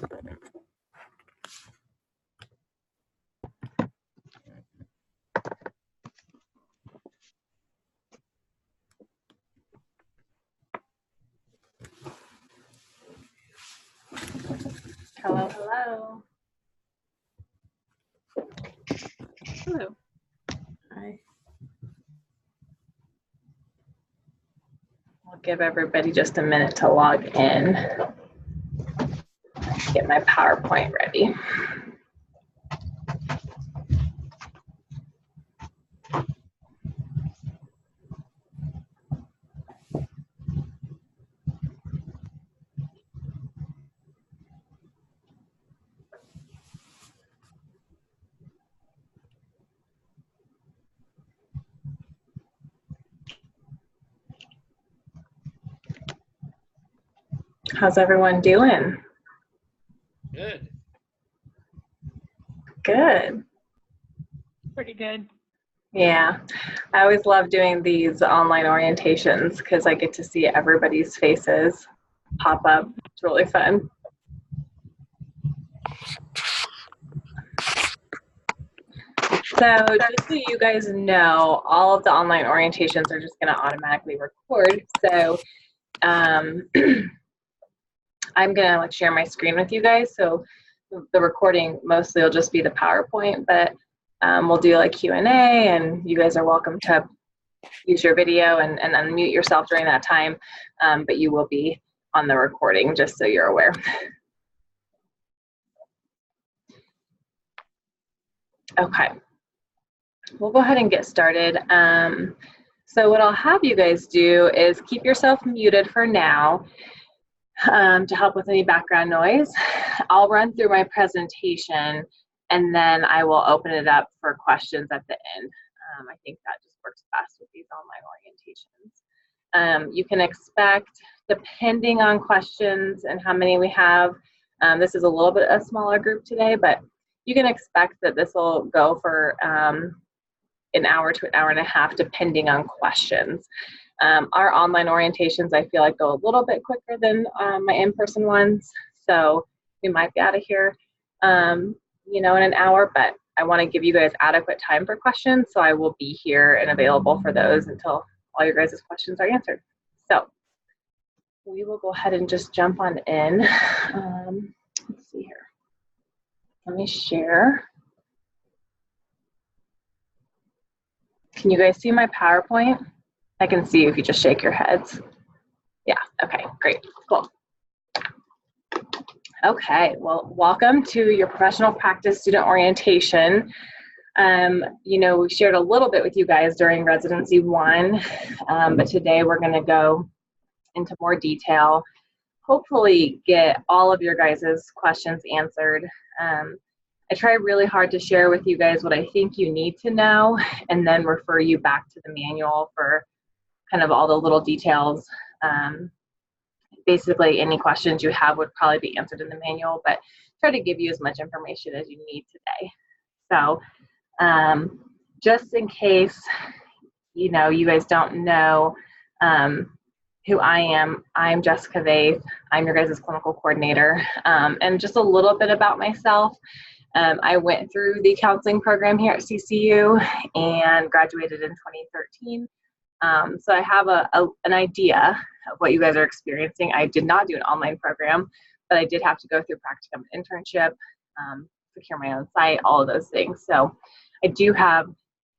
Hello, hello. Hello. Hi. I'll give everybody just a minute to log in. Get my PowerPoint ready. How's everyone doing? Good. Good. Pretty good. Yeah, I always love doing these online orientations because I get to see everybody's faces pop up. It's really fun. So just so you guys know, all of the online orientations are just going to automatically record. So I'm going to share my screen with you guys. So the recording mostly will just be the PowerPoint, but we'll do like Q&A, and you guys are welcome to use your video and unmute yourself during that time, but you will be on the recording, just so you're aware. Okay, we'll go ahead and get started. So what I'll have you guys do is keep yourself muted for now to help with any background noise. I'll run through my presentation, and then I will open it up for questions at the end. I think that just works best with these online orientations. You can expect, depending on questions and how many we have, this is a little bit a smaller group today, but you can expect that this will go for an hour to an hour and a half, depending on questions. Our online orientations, I feel like, go a little bit quicker than my in-person ones, so we might be out of here, you know, in an hour, but I want to give you guys adequate time for questions, so I will be here and available for those until all your guys' questions are answered. So we will go ahead and just jump on in. Let's see here. Let me share. Can you guys see my PowerPoint? I can see you if you just shake your heads. Yeah, okay, great, cool. Okay, well, welcome to your professional practice student orientation. You know, we shared a little bit with you guys during Residency 1, but today we're gonna go into more detail, hopefully get all of your guys' questions answered. I try really hard to share with you guys what I think you need to know, and then refer you back to the manual for kind of all the little details. Basically, any questions you have would probably be answered in the manual, but try to give you as much information as you need today. So just in case, you know, you guys don't know who I am, I'm Jessica Vaith. I'm your guys' clinical coordinator. And just a little bit about myself. I went through the counseling program here at CCU and graduated in 2013. So I have an idea of what you guys are experiencing. I did not do an online program, but I did have to go through practicum and internship, secure my own site, all of those things. So I do have,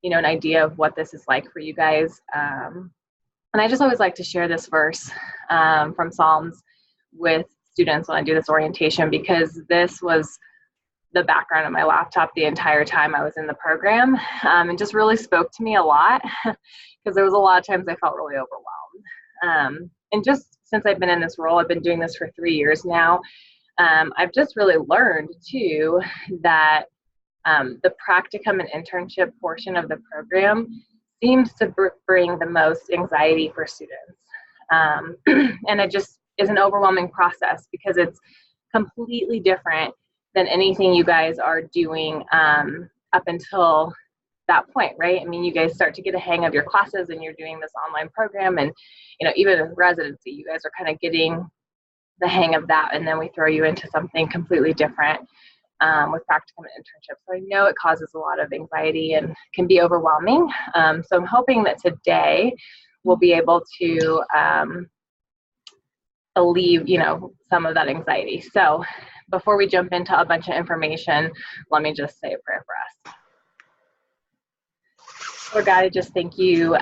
you know, an idea of what this is like for you guys. And I just always like to share this verse from Psalms with students when I do this orientation, because this was the background of my laptop the entire time I was in the program, and just really spoke to me a lot, because there was a lot of times I felt really overwhelmed. And just since I've been in this role, I've been doing this for 3 years now, I've just really learned too that the practicum and internship portion of the program seems to bring the most anxiety for students. And it just is an overwhelming process, because it's completely different than anything you guys are doing up until that point, right? I mean, you guys start to get a hang of your classes and you're doing this online program, and, you know, even in residency, you guys are kind of getting the hang of that, and then we throw you into something completely different with practicum and internship. So I know it causes a lot of anxiety and can be overwhelming. So I'm hoping that today we'll be able to alleviate, some of that anxiety. So before we jump into a bunch of information, let me just say a prayer for us. Lord God, I just thank you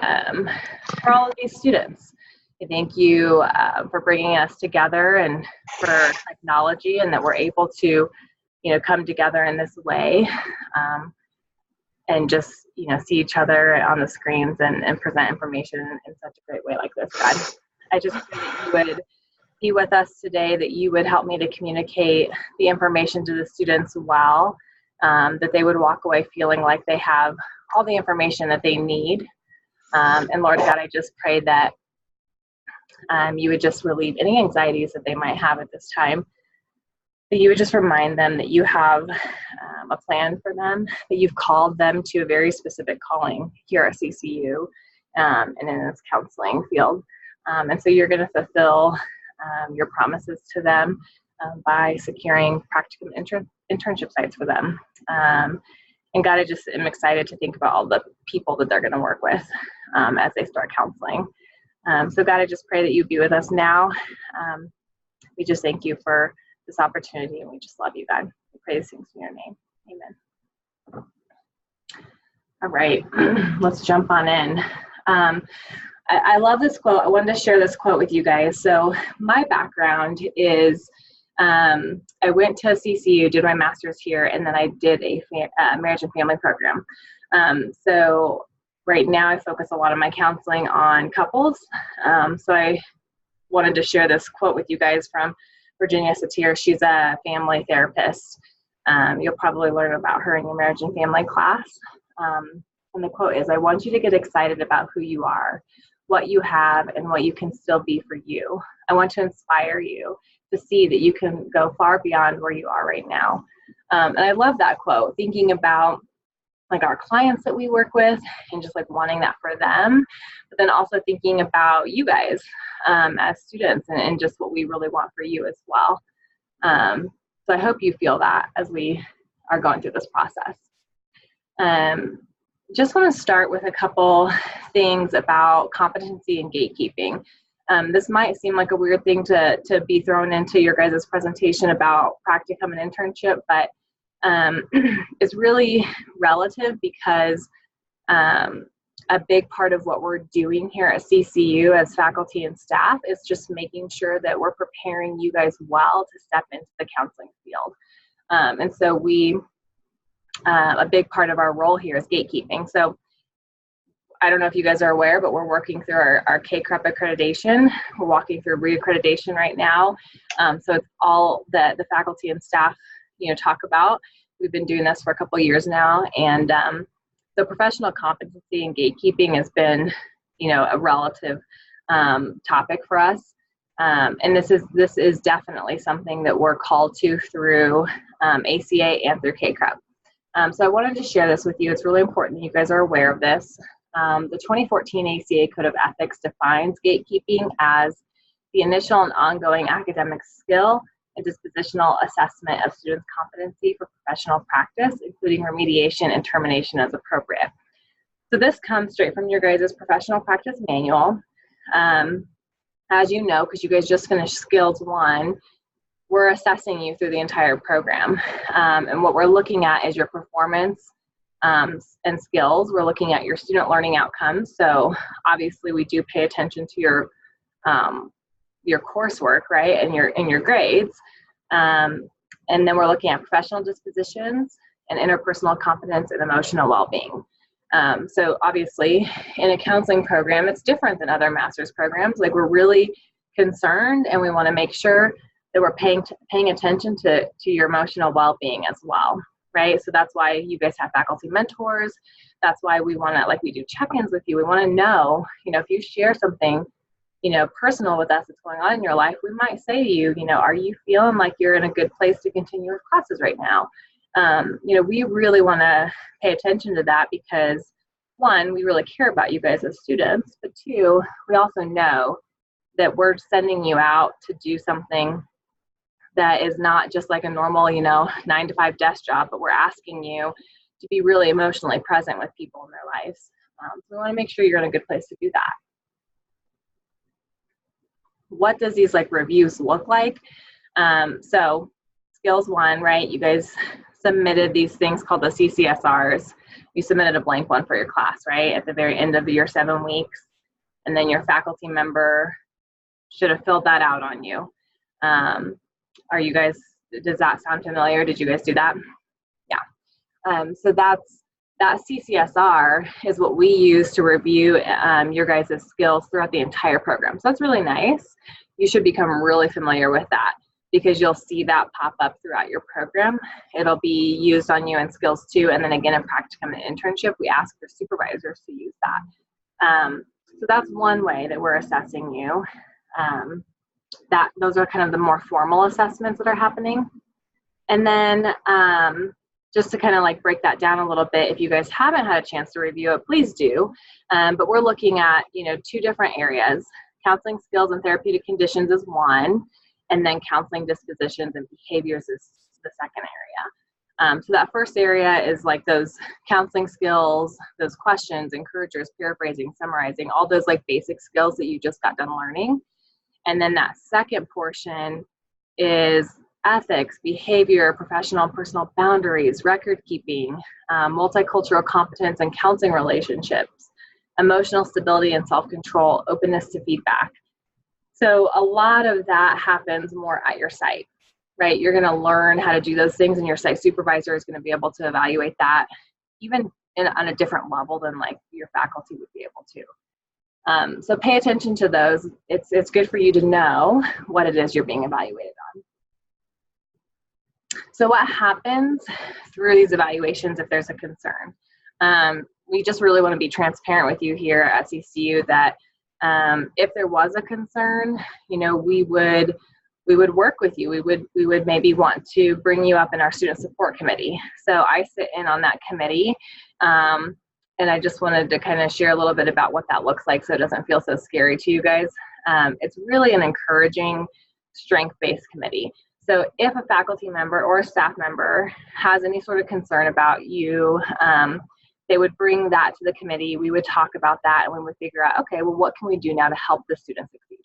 for all of these students. I thank you for bringing us together and for technology, and that we're able to, come together in this way and just, see each other on the screens and present information in such a great way like this, God. I just pray that you would be with us today, that you would help me to communicate the information to the students well, that they would walk away feeling like they have all the information that they need. And Lord God, I just pray that you would just relieve any anxieties that they might have at this time, that you would just remind them that you have a plan for them, that you've called them to a very specific calling here at CCU and in this counseling field. And so you're going to fulfill your promises to them by securing practicum internship sites for them. And God, I just am excited to think about all the people that they're going to work with as they start counseling. So God, I just pray that you be with us now. We just thank you for this opportunity, and we just love you, God. We pray these things in your name. Amen. All right, let's jump on in. I love this quote. I wanted to share this quote with you guys. So my background is I went to CCU, did my master's here, and then I did a marriage and family program. So right now I focus a lot of my counseling on couples. So I wanted to share this quote with you guys from Virginia Satir. She's a family therapist. You'll probably learn about her in your marriage and family class. And the quote is, "I want you to get excited about who you are, what you have, and what you can still be for you. I want to inspire you to see that you can go far beyond where you are right now." And I love that quote, thinking about like our clients that we work with and just like wanting that for them, but then also thinking about you guys as students and just what we really want for you as well. So I hope you feel that as we are going through this process. Just want to start with a couple things about competency and gatekeeping. This might seem like a weird thing to be thrown into your guys' presentation about practicum and internship, but it's really relative because a big part of what we're doing here at CCU as faculty and staff is just making sure that we're preparing you guys well to step into the counseling field. And so a big part of our role here is gatekeeping. So I don't know if you guys are aware, but we're working through our CACREP accreditation. We're walking through reaccreditation right now. So it's all that the faculty and staff, talk about. We've been doing this for a couple of years now, and so professional competency and gatekeeping has been, a relative topic for us. And this is definitely something that we're called to through ACA and through CACREP. So I wanted to share this with you. It's really important that you guys are aware of this. The 2014 ACA Code of Ethics defines gatekeeping as the initial and ongoing academic skill and dispositional assessment of students' competency for professional practice, including remediation and termination as appropriate. So this comes straight from your guys' professional practice manual. As you know, because you guys just finished Skills 1, we're assessing you through the entire program. And what we're looking at is your performance and skills. We're looking at your student learning outcomes. So obviously we do pay attention to your coursework, right, and your grades. And then we're looking at professional dispositions and interpersonal competence and emotional well-being. So obviously in a counseling program, it's different than other master's programs. Like, we're really concerned and we want to make sure that we're paying attention to your emotional well-being as well, right? So that's why you guys have faculty mentors. That's why we want to, we do check-ins with you. We want to know, if you share something, personal with us that's going on in your life, we might say to you, are you feeling like you're in a good place to continue with classes right now? We really want to pay attention to that because, one, we really care about you guys as students, but two, we also know that we're sending you out to do something that is not just like a normal, 9-to-5 desk job, but we're asking you to be really emotionally present with people in their lives. So we want to make sure you're in a good place to do that. What does these like reviews look like? So skills 1, right? You guys submitted these things called the CCSRs. You submitted a blank one for your class, right? At the very end of your 7 weeks. And then your faculty member should have filled that out on you. Are you guys, does that sound familiar? Did you guys do that? Yeah. So that CCSR is what we use to review your guys' skills throughout the entire program. So that's really nice. You should become really familiar with that because you'll see that pop up throughout your program. It'll be used on you in skills 2, and then again in practicum and internship, we ask for supervisors to use that. So that's one way that we're assessing you. Those are kind of the more formal assessments that are happening. And then just to kind of like break that down a little bit, if you guys haven't had a chance to review it, please do. But we're looking at, 2 different areas. Counseling skills and therapeutic conditions is one, and then counseling dispositions and behaviors is the second area. So that first area is like those counseling skills, those questions, encouragers, paraphrasing, summarizing, all those like basic skills that you just got done learning. And then that second portion is ethics, behavior, professional and personal boundaries, record keeping, multicultural competence and counseling relationships, emotional stability and self-control, openness to feedback. So a lot of that happens more at your site, right? You're going to learn how to do those things, and your site supervisor is going to be able to evaluate that even on a different level than like your faculty would be able to. So pay attention to those. It's good for you to know what it is you're being evaluated on. So what happens through these evaluations if there's a concern? We just really want to be transparent with you here at CCU that if there was a concern, we would work with you. We would maybe want to bring you up in our student support committee. So I sit in on that committee. And I just wanted to kind of share a little bit about what that looks like so it doesn't feel so scary to you guys. It's really an encouraging, strength-based committee. So if a faculty member or a staff member has any sort of concern about you, they would bring that to the committee. We would talk about that, and we would figure out, okay, well, what can we do now to help the student succeed?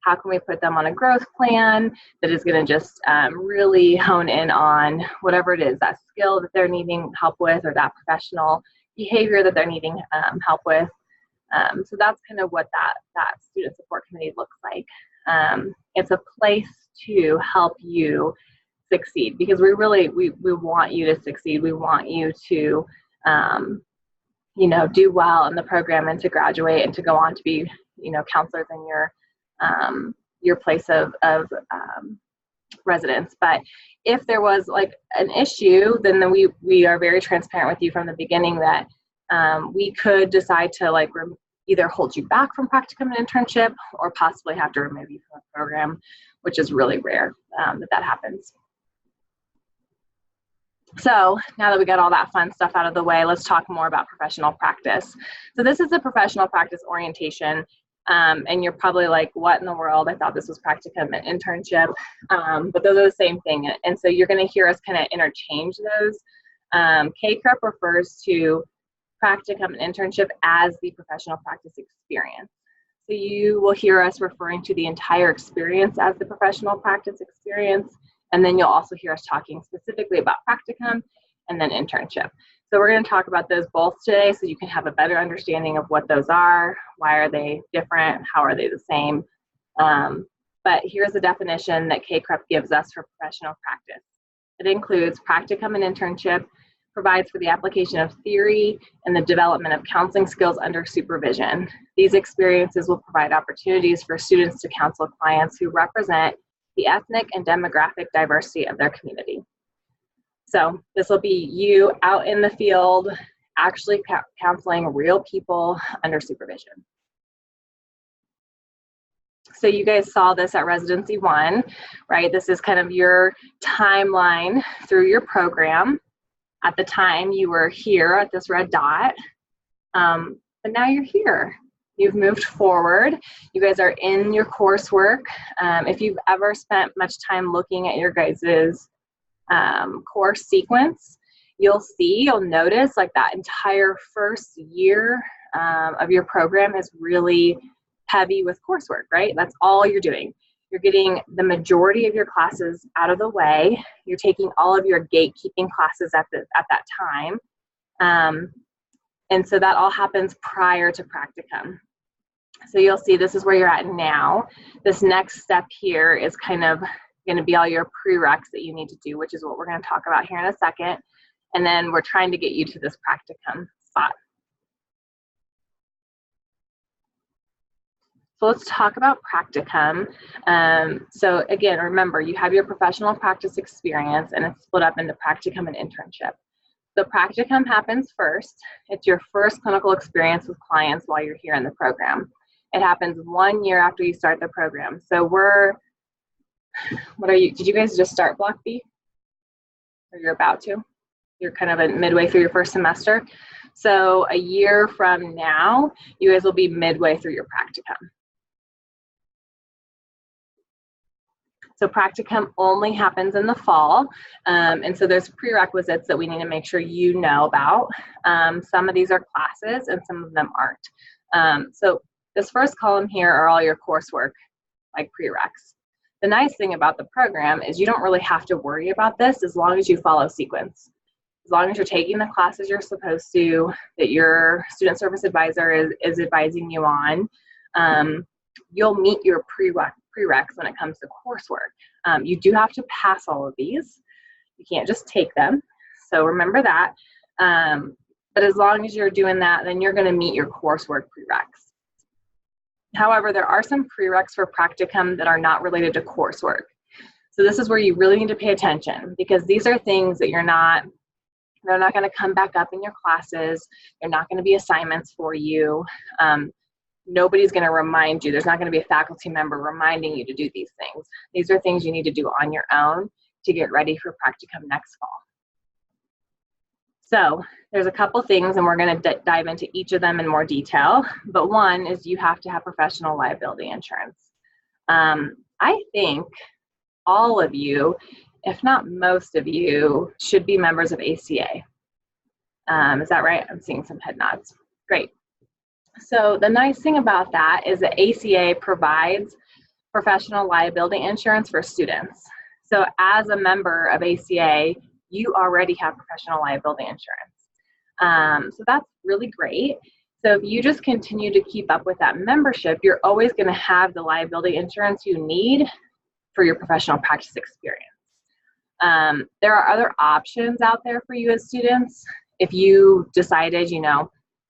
How can we put them on a growth plan that is going to just really hone in on whatever it is, that skill that they're needing help with, or that professional behavior that they're needing help with. So that's kind of what that student support committee looks like. It's a place to help you succeed because we want you to succeed. We want you to do well in the program and to graduate and to go on to be counselors in your place of residence. But if there was like an issue, then we are very transparent with you from the beginning that we could decide to like either hold you back from practicum and internship or possibly have to remove you from the program, which is really rare that happens. So now that we got all that fun stuff out of the way, let's talk more about professional practice. So this is a professional practice orientation. And you're probably like, what in the world? I thought this was practicum and internship, but those are the same thing. And so you're going to hear us kind of interchange those. KCREP refers to practicum and internship as the professional practice experience. So you will hear us referring to the entire experience as the professional practice experience. And then you'll also hear us talking specifically about practicum and then internship. So we're going to talk about those both today so you can have a better understanding of what those are, why are they different, how are they the same. But here's the definition that KCREP gives us for professional practice. It includes practicum and internship, provides for the application of theory and the development of counseling skills under supervision. These experiences will provide opportunities for students to counsel clients who represent the ethnic and demographic diversity of their community. So this will be you out in the field, actually counseling real people under supervision. So you guys saw this at Residency 1, right? This is kind of your timeline through your program. At the time you were here at this red dot, but now you're here. you've moved forward. You guys are in your coursework. If you've ever spent much time looking at your guys's course sequence, you'll notice like that entire first year of your program is really heavy with coursework, right? That's all you're doing. You're getting the majority of your classes out of the way. You're taking all of your gatekeeping classes at that time. And so that all happens prior to practicum. So you'll see this is where you're at now. This next step here is kind of going to be all your prereqs that you need to do, which is what we're going to talk about here in a second. And then we're trying to get you to this practicum spot. So let's talk about practicum. So again, remember, you have your professional practice experience and it's split up into practicum and internship. The practicum happens first. It's your first clinical experience with clients while you're here in the program. It happens 1 year after you start the program. So did you guys just start Block B? Or you're about to? You're kind of midway through your first semester. So a year from now, you guys will be midway through your practicum. So practicum only happens in the fall, and so there's prerequisites that we need to make sure you know about. Some of these are classes and some of them aren't. So this first column here are all your coursework, like prereqs. The nice thing about the program is you don't really have to worry about this as long as you follow sequence. As long as you're taking the classes you're supposed to, that your student service advisor is advising you on, you'll meet your prereqs when it comes to coursework. You do have to pass all of these. You can't just take them. So remember that. But as long as you're doing that, then you're going to meet your coursework prereqs. However, there are some prereqs for practicum that are not related to coursework. So this is where you really need to pay attention because these are things that they're not going to come back up in your classes. They're not going to be assignments for you. Nobody's going to remind you. There's not going to be a faculty member reminding you to do these things. These are things you need to do on your own to get ready for practicum next fall. So there's a couple things, and we're going to dive into each of them in more detail. But one is you have to have professional liability insurance. I think all of you, if not most of you, should be members of ACA. Is that right? I'm seeing some head nods. Great. So the nice thing about that is that ACA provides professional liability insurance for students. So as a member of ACA, you already have professional liability insurance. So that's really great. So if you just continue to keep up with that membership, you're always going to have the liability insurance you need for your professional practice experience. There are other options out there for you as students. If you decided,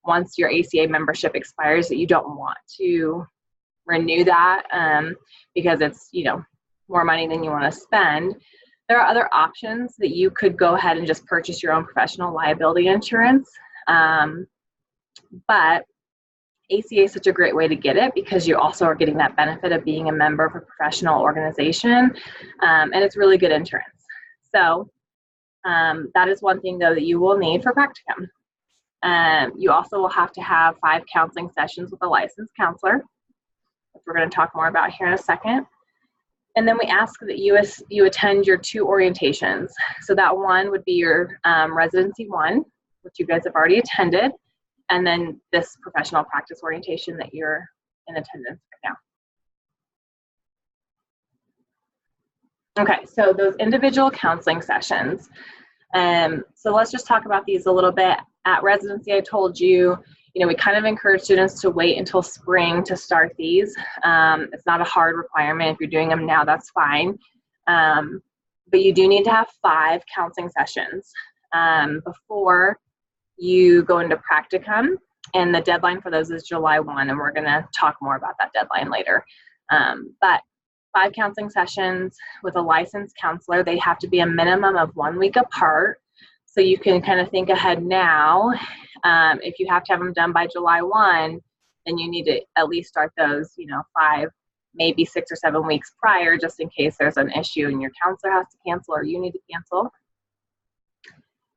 once your ACA membership expires that you don't want to renew that because it's, more money than you want to spend, there are other options that you could go ahead and just purchase your own professional liability insurance. But ACA is such a great way to get it because you also are getting that benefit of being a member of a professional organization, and it's really good insurance. So that is one thing, though, that you will need for practicum. You also will have to have 5 counseling sessions with a licensed counselor, which we're going to talk more about here in a second. And then we ask that you attend your 2 orientations. So that one would be your residency 1, which you guys have already attended, and then this professional practice orientation that you're in attendance right now. Okay, so those individual counseling sessions. So let's just talk about these a little bit. At residency, I told you, we kind of encourage students to wait until spring to start these. It's not a hard requirement. If you're doing them now, that's fine. But you do need to have 5 counseling sessions before you go into practicum, and the deadline for those is July 1, and we're going to talk more about that deadline later. But 5 counseling sessions with a licensed counselor. They have to be a minimum of 1 week apart. So you can kind of think ahead now. If you have to have them done by July 1, then you need to at least start those, 5, maybe 6 or 7 weeks prior, just in case there's an issue and your counselor has to cancel or you need to cancel.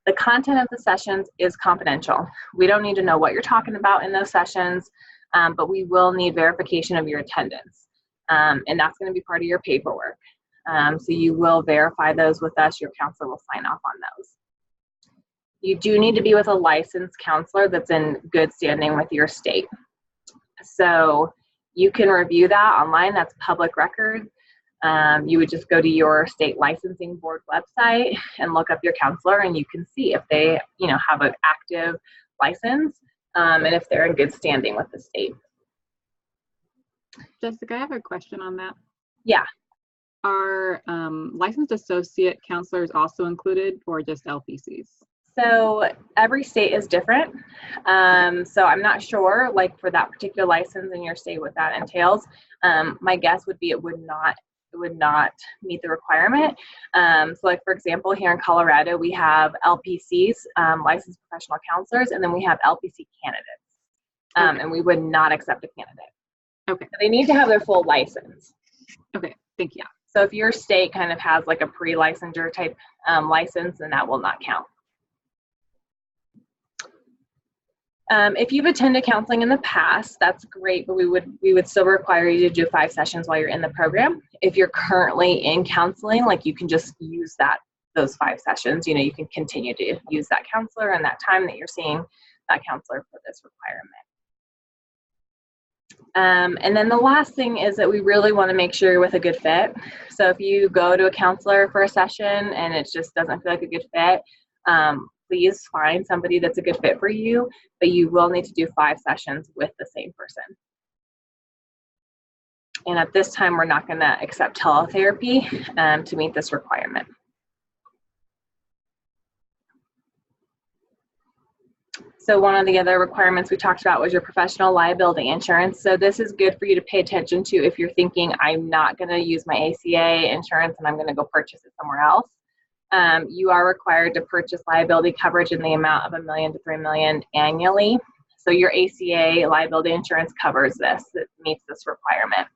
The content of the sessions is confidential. We don't need to know what you're talking about in those sessions. but we will need verification of your attendance. And that's going to be part of your paperwork. So you will verify those with us. Your counselor will sign off on those. You do need to be with a licensed counselor that's in good standing with your state. So you can review that online. That's public record. You would just go to your state licensing board website and look up your counselor, and you can see if they, have an active license and if they're in good standing with the state. Jessica, I have a question on that. Yeah. Are licensed associate counselors also included, or just LPCs? So every state is different. So I'm not sure, like for that particular license in your state, what that entails. My guess would be it would not meet the requirement. So like, for example, here in Colorado, we have LPCs, licensed professional counselors, and then we have LPC candidates. Okay. And we would not accept a candidate. Okay. So they need to have their full license. Okay, thank you. So if your state kind of has like a pre-licensure type license, then that will not count. If you've attended counseling in the past, that's great, but we would still require you to do 5 sessions while you're in the program. If you're currently in counseling, like you can just use those 5 sessions. You can continue to use that counselor and that time that you're seeing that counselor for this requirement. And then the last thing is that we really want to make sure you're with a good fit. So if you go to a counselor for a session and it just doesn't feel like a good fit, please find somebody that's a good fit for you, but you will need to do 5 sessions with the same person. And at this time, we're not going to accept teletherapy to meet this requirement. So one of the other requirements we talked about was your professional liability insurance. So this is good for you to pay attention to if you're thinking, I'm not going to use my ACA insurance and I'm going to go purchase it somewhere else. You are required to purchase liability coverage in the amount of $1 million to $3 million annually. So your ACA liability insurance covers this. It meets this requirement.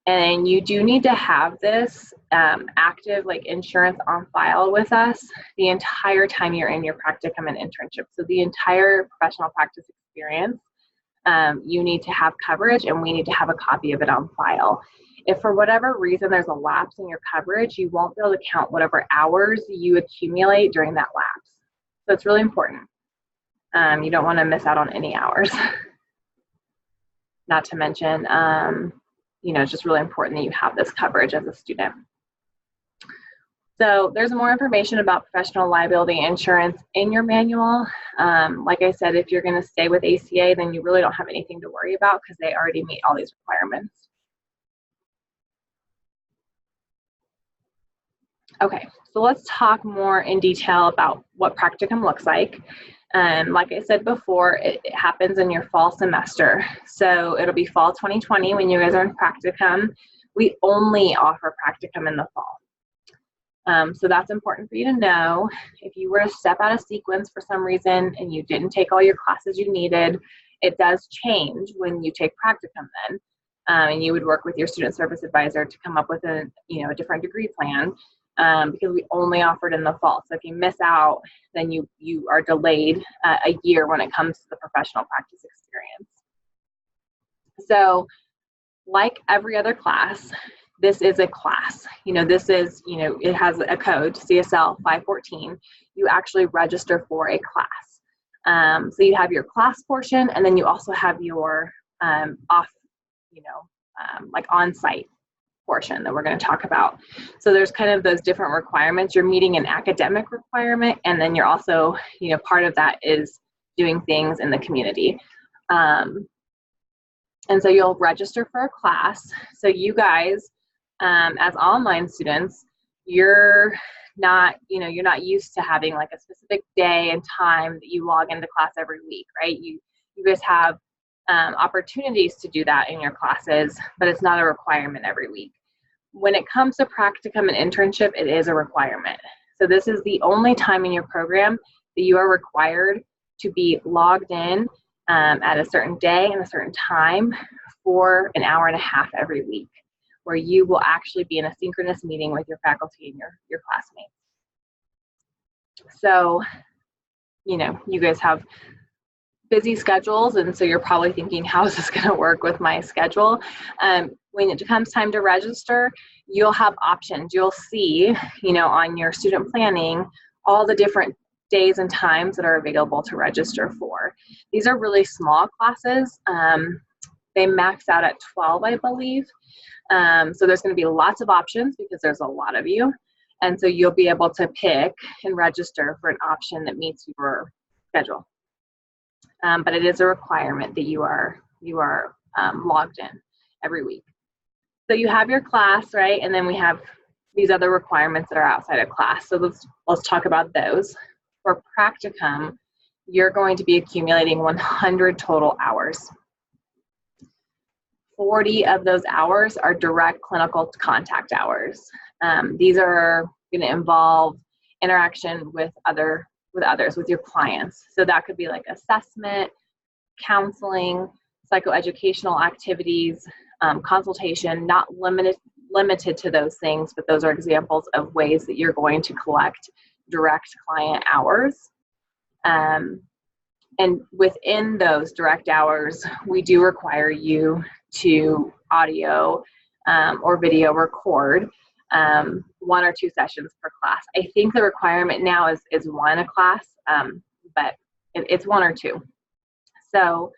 And you do need to have this active insurance on file with us the entire time you're in your practicum and internship. So the entire professional practice experience, you need to have coverage, and we need to have a copy of it on file. If for whatever reason there's a lapse in your coverage, you won't be able to count whatever hours you accumulate during that lapse. So it's really important. You don't want to miss out on any hours. Not to mention, it's just really important that you have this coverage as a student. So there's more information about professional liability insurance in your manual. Like I said, if you're going to stay with ACA, then you really don't have anything to worry about because they already meet all these requirements. Okay, so let's talk more in detail about what practicum looks like. Like I said before, it happens in your fall semester. So it'll be fall 2020 when you guys are in practicum. We only offer practicum in the fall. So that's important for you to know. If you were to step out of sequence for some reason and you didn't take all your classes you needed, it does change when you take practicum then. And you would work with your student service advisor to come up with a different degree plan. Because we only offered in the fall. So if you miss out, then you are delayed a year when it comes to the professional practice experience. So like every other class, this is a class. This is, it has a code, CSL 514. You actually register for a class. So you have your class portion, and then you also have your on-site portion that we're going to talk about. So there's kind of those different requirements. You're meeting an academic requirement, and then you're also, part of that is doing things in the community. And so you'll register for a class. So you guys, as online students, you're not used to having like a specific day and time that you log into class every week, right? You guys have opportunities to do that in your classes, but it's not a requirement every week. When it comes to practicum and internship, it is a requirement. So this is the only time in your program that you are required to be logged in at a certain day and a certain time for an hour and a half every week, where you will actually be in a synchronous meeting with your faculty and your classmates. So, you guys have busy schedules, and so you're probably thinking, how is this going to work with my schedule? When it comes time to register, you'll have options. You'll see, on your student planning, all the different days and times that are available to register for. These are really small classes. They max out at 12, I believe. So there's going to be lots of options because there's a lot of you. And so you'll be able to pick and register for an option that meets your schedule. But it is a requirement that you are logged in every week. So you have your class, right? And then we have these other requirements that are outside of class. So let's talk about those. For practicum, you're going to be accumulating 100 total hours. 40 of those hours are direct clinical contact hours. These are going to involve interaction with others, with your clients. So that could be like assessment, counseling, psychoeducational activities, consultation, not limited to those things, but those are examples of ways that you're going to collect direct client hours. And within those direct hours, we do require you to audio or video record 1 or 2 sessions per class. I think the requirement now is 1 a class, but it's 1 or 2. So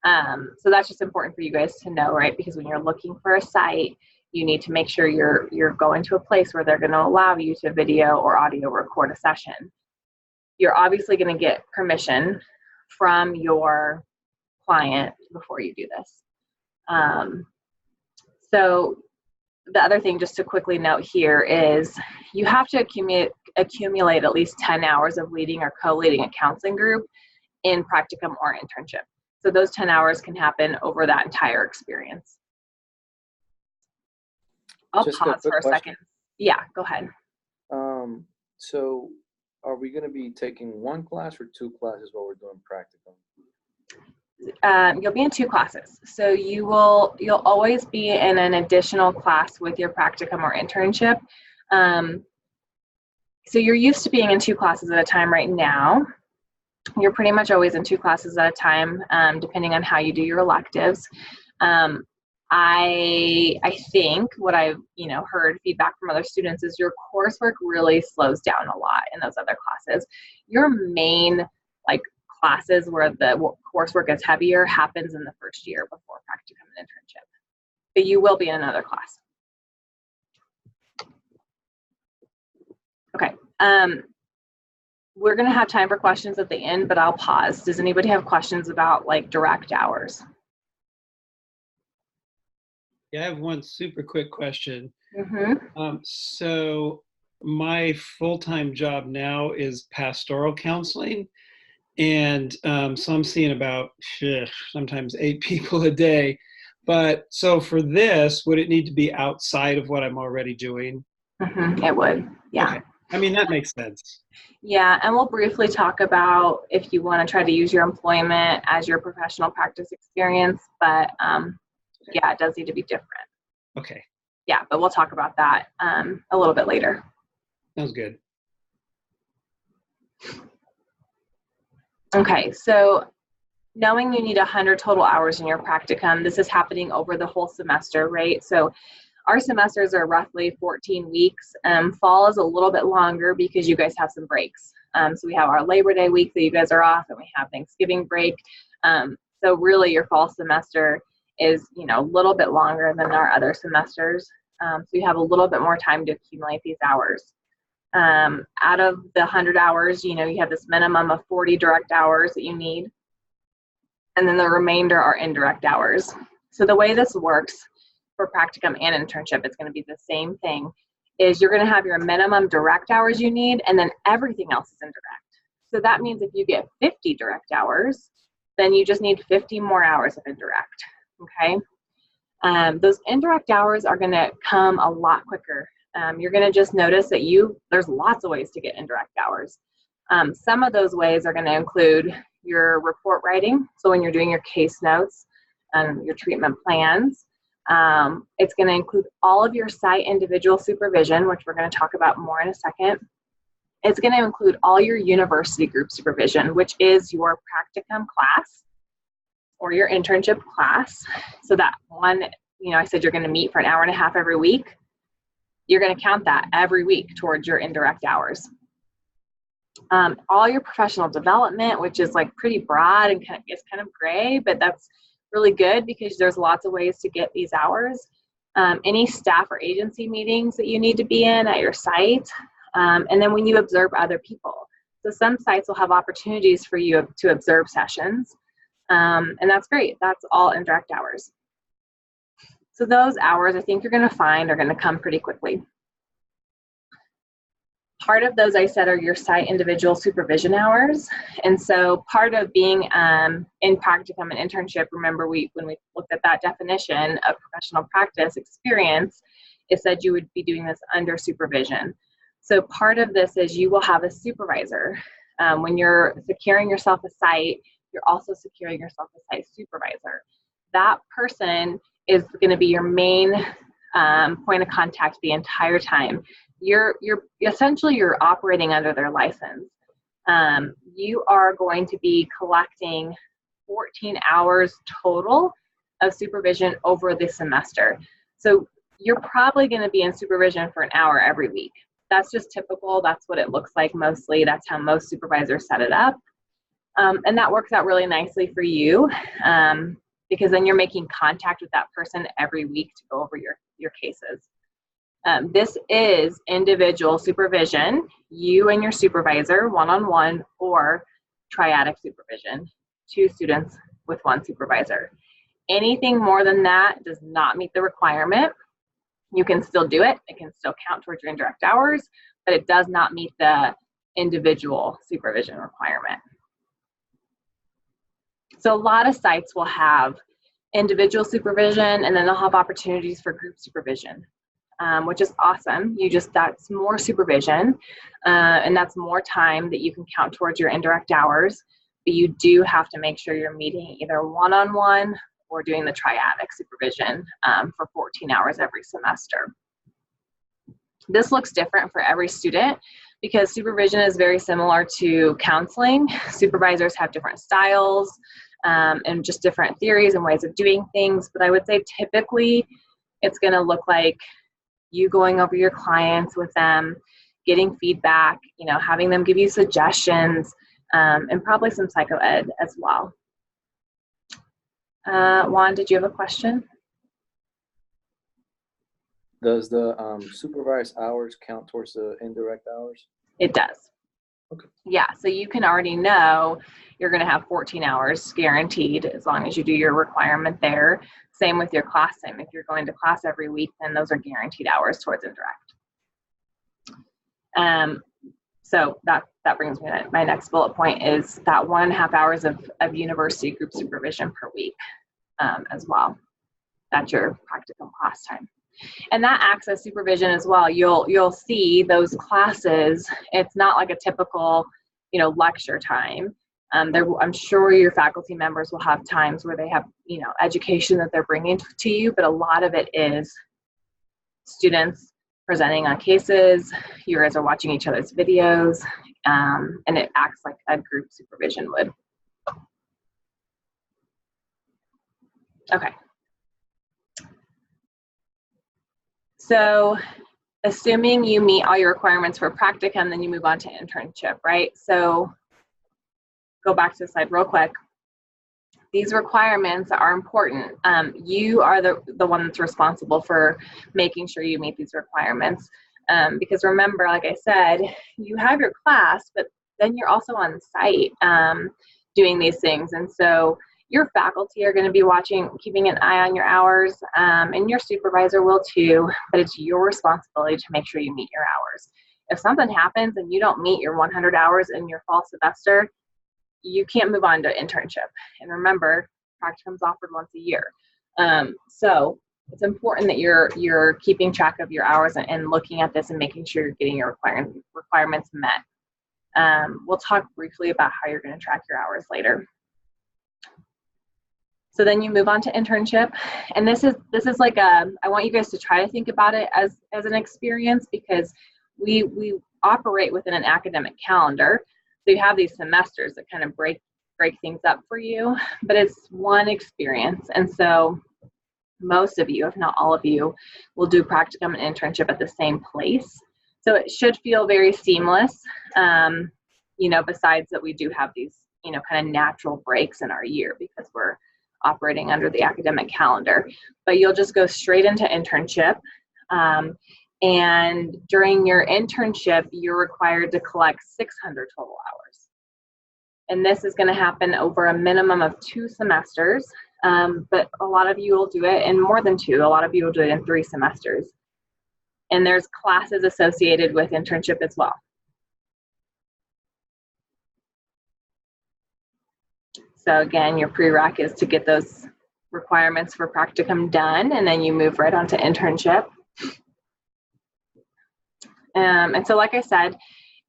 that's just important for you guys to know, right? Because when you're looking for a site, you need to make sure you're going to a place where they're going to allow you to video or audio record a session. You're obviously going to get permission from your client before you do this. So the other thing just to quickly note here is you have to accumulate at least 10 hours of leading or co-leading a counseling group in practicum or internship. So those 10 hours can happen over that entire experience. I'll Just pause for a question. second. Yeah, go ahead. So are we going to be taking 1 class or 2 classes while we're doing practicum? You'll be in 2 classes. So you'll always be in an additional class with your practicum or internship. So you're used to being in 2 classes at a time right now. You're pretty much always in 2 classes at a time, depending on how you do your electives. I think what I've heard feedback from other students is your coursework really slows down a lot in those other classes. Your main classes where the coursework is heavier happens in the first year before practicum and internship. But you will be in another class. Okay. We're going to have time for questions at the end, but I'll pause. Does anybody have questions about direct hours? Yeah, I have one super quick question. Mm-hmm. So my full-time job now is pastoral counseling. And so I'm seeing about sometimes 8 people a day. But so for this, would it need to be outside of what I'm already doing? Mm-hmm. It would, yeah. Okay. I mean, that makes sense. Yeah, and we'll briefly talk about if you want to try to use your employment as your professional practice experience, but yeah, it does need to be different. Okay. Yeah, but we'll talk about that a little bit later. Sounds good. Okay, so knowing you need 100 total hours in your practicum, this is happening over the whole semester, right? So our semesters are roughly 14 weeks. Fall is a little bit longer because you guys have some breaks. So we have our Labor Day week that you guys are off, and we have Thanksgiving break. So really your fall semester is, a little bit longer than our other semesters. So you have a little bit more time to accumulate these hours. Out of the 100 hours, you have this minimum of 40 direct hours that you need. And then the remainder are indirect hours. So the way this works for practicum and internship, it's going to be the same thing, is you're going to have your minimum direct hours you need, and then everything else is indirect. So that means if you get 50 direct hours, then you just need 50 more hours of indirect, okay? Those indirect hours are going to come a lot quicker. You're going to just notice that there's lots of ways to get indirect hours. Some of those ways are going to include your report writing. So when you're doing your case notes and your treatment plans, it's going to include all of your site individual supervision, which we're going to talk about more in a second. It's going to include all your university group supervision, which is your practicum class or your internship class. So that one, I said you're going to meet for an hour and a half every week. You're going to count that every week towards your indirect hours. All your professional development, which is like pretty broad and kind of gray, but that's really good because there's lots of ways to get these hours. Any staff or agency meetings that you need to be in at your site, and then when you observe other people. So some sites will have opportunities for you to observe sessions, and that's great. That's all indirect hours. So those hours I think you're going to find are going to come pretty quickly. Part of those I said are your site individual supervision hours. And so part of being in practicum and internship, remember when we looked at that definition of professional practice experience, it said you would be doing this under supervision. So part of this is you will have a supervisor. When you're securing yourself a site, you're also securing yourself a site supervisor. That person is going to be your main point of contact the entire time. You're essentially operating under their license. You are going to be collecting 14 hours total of supervision over the semester. So you're probably going to be in supervision for an hour every week. That's just typical. That's what it looks like mostly. That's how most supervisors set it up. And that works out really nicely for you because then you're making contact with that person every week to go over your cases. This is individual supervision, you and your supervisor, one-on-one, or triadic supervision, 2 students with 1 supervisor. Anything more than that does not meet the requirement. You can still do it. It can still count towards your indirect hours, but it does not meet the individual supervision requirement. So a lot of sites will have individual supervision, and then they'll have opportunities for group supervision. Which is awesome. That's more supervision, and that's more time that you can count towards your indirect hours, but you do have to make sure you're meeting either one-on-one or doing the triadic supervision for 14 hours every semester. This looks different for every student because supervision is very similar to counseling. Supervisors have different styles and just different theories and ways of doing things, but I would say typically it's going to look like you going over your clients with them, getting feedback, having them give you suggestions, and probably some psycho ed as well. Juan, did you have a question? Does the supervised hours count towards the indirect hours? It does. Okay. Yeah, so you can already know you're going to have 14 hours guaranteed as long as you do your requirement there. Same with your class time. If you're going to class every week, then those are guaranteed hours towards indirect. So that brings me to my next bullet point is that 1.5 hours of university group supervision per week as well. That's your practicum class time. And that acts as supervision as well. You'll see those classes, it's not like a typical, lecture time. I'm sure your faculty members will have times where they have, education that they're bringing to you, but a lot of it is students presenting on cases. You guys are watching each other's videos, and it acts like a group supervision would. Okay. So assuming you meet all your requirements for practicum, then you move on to internship, right? So go back to the slide real quick. These requirements are important. You are the one that's responsible for making sure you meet these requirements. Because remember, like I said, you have your class, but then you're also on site doing these things. And so your faculty are going to be watching, keeping an eye on your hours, and your supervisor will too, but it's your responsibility to make sure you meet your hours. If something happens and you don't meet your 100 hours in your fall semester, you can't move on to internship. And remember, practicum's offered once a year. So it's important that you're keeping track of your hours and looking at this and making sure you're getting your requirements met. We'll talk briefly about how you're going to track your hours later. So then you move on to internship, and this is like I want you guys to try to think about it as an experience, because we operate within an academic calendar. So you have these semesters that kind of break things up for you, but it's one experience. And so most of you, if not all of you, will do practicum and internship at the same place. So it should feel very seamless, besides that we do have these, kind of natural breaks in our year because we're operating under the academic calendar. But you'll just go straight into internship. And during your internship, you're required to collect 600 total hours. And this is going to happen over a minimum of 2 semesters. But a lot of you will do it in more than 2. A lot of you will do it in 3 semesters. And there's classes associated with internship as well. So again, your prereq is to get those requirements for practicum done, and then you move right on to internship. And so like I said,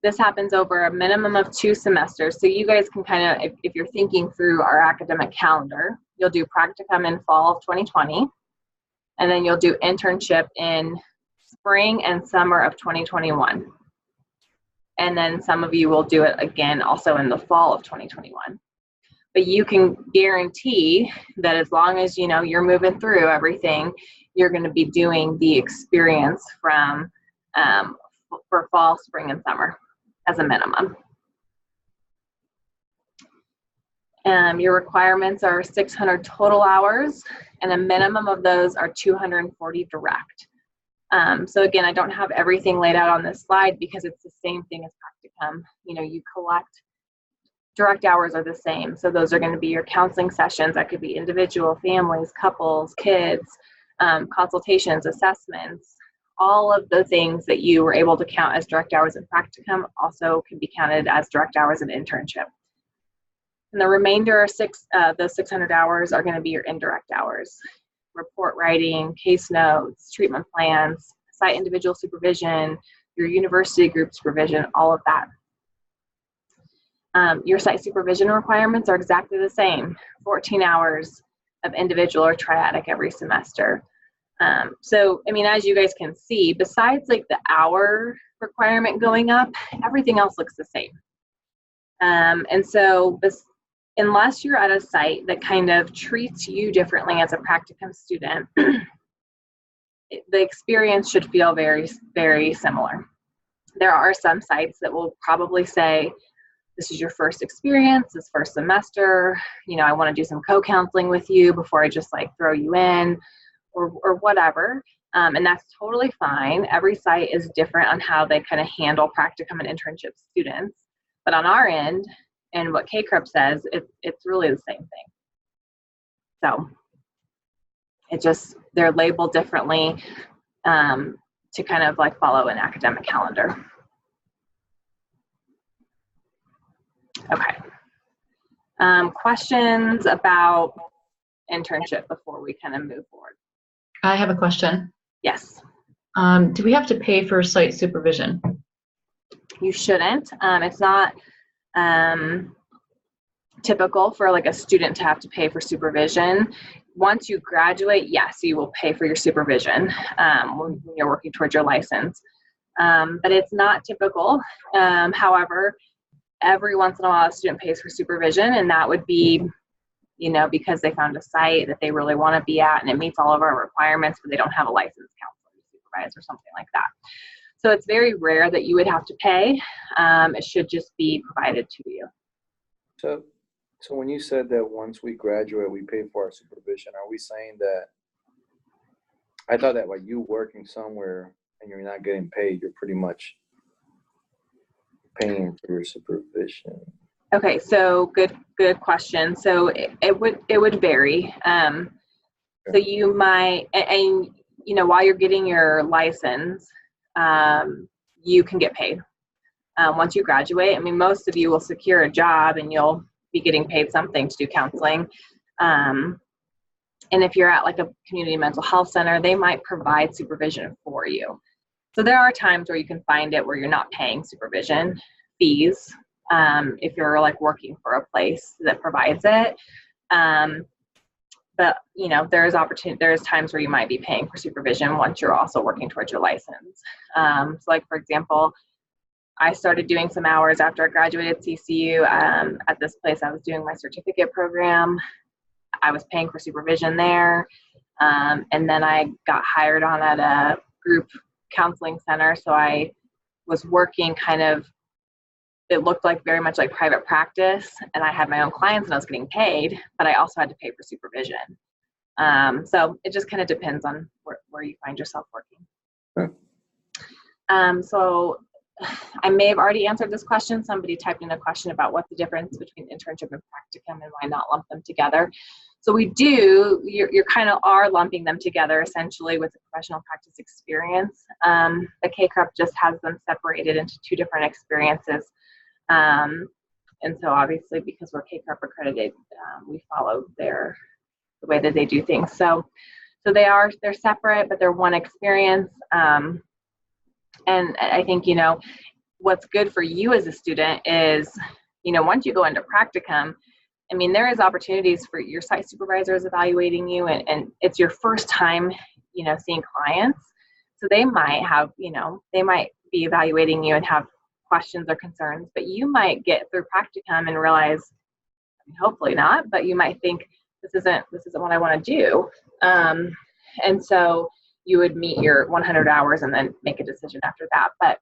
this happens over a minimum of 2 semesters. So you guys can kind of, if you're thinking through our academic calendar, you'll do practicum in fall of 2020, and then you'll do internship in spring and summer of 2021. And then some of you will do it again also in the fall of 2021. But you can guarantee that as long as you're moving through everything, you're going to be doing the experience from for fall, spring, and summer as a minimum. Your requirements are 600 total hours, and a minimum of those are 240 direct. So again, I don't have everything laid out on this slide because it's the same thing as practicum. You collect. Direct hours are the same. So those are going to be your counseling sessions. That could be individual, families, couples, kids, consultations, assessments. All of the things that you were able to count as direct hours in practicum also can be counted as direct hours in internship. And the remainder of those 600 hours are going to be your indirect hours. Report writing, case notes, treatment plans, site individual supervision, your university group supervision, all of that. Your site supervision requirements are exactly the same, 14 hours of individual or triadic every semester. So, as you guys can see, besides like the hour requirement going up, everything else looks the same. And so unless you're at a site that kind of treats you differently as a practicum student, the experience should feel very, very similar. There are some sites that will probably say, this is your first experience, this first semester, I want to do some co-counseling with you before I just like throw you in or whatever. And that's totally fine. Every site is different on how they kind of handle practicum and internship students. But on our end, and what KCREP says, it's really the same thing. So they're labeled differently to kind of like follow an academic calendar. Okay. Questions about internship before we kind of move forward? I have a question. Yes. Do we have to pay for site supervision? You shouldn't. It's not typical for like a student to have to pay for supervision. Once you graduate, yes, you will pay for your supervision when you're working towards your license. But it's not typical. However, every once in a while a student pays for supervision, and that would be because they found a site that they really want to be at and it meets all of our requirements, but they don't have a licensed counselor to supervise or something like that. So it's very rare that you would have to pay. It should just be provided to you. So when you said that once we graduate, we pay for our supervision, are we saying that, I thought that like you working somewhere and you're not getting paid, you're pretty much paying for your supervision? Okay, so good question. So it would vary. So you might, and while you're getting your license, you can get paid once you graduate. Most of you will secure a job and you'll be getting paid something to do counseling. And if you're at like a community mental health center, they might provide supervision for you. So there are times where you can find it where you're not paying supervision fees if you're like working for a place that provides it. But there's times where you might be paying for supervision once you're also working towards your license. So like for example, I started doing some hours after I graduated CCU. At this place, I was doing my certificate program. I was paying for supervision there. And then I got hired on at a group counseling center. So I was working kind of, it looked like very much like private practice, and I had my own clients and I was getting paid, but I also had to pay for supervision. So it just kind of depends on where you find yourself working. So I may have already answered this question. Somebody typed in a question about what's the difference between internship and practicum and why not lump them together. So we do, you're kind of are lumping them together essentially with the professional practice experience. The KCREP just has them separated into two different experiences. And so obviously because we're KCREP accredited, we follow the way that they do things. So they're separate, but they're one experience. And I think, what's good for you as a student is, once you go into practicum, I mean, there is opportunities for your site supervisors evaluating you, and it's your first time, seeing clients. So they might have, they might be evaluating you and have questions or concerns, but you might get through practicum and realize, hopefully not, but you might think this isn't what I want to do. And so you would meet your 100 hours and then make a decision after that. But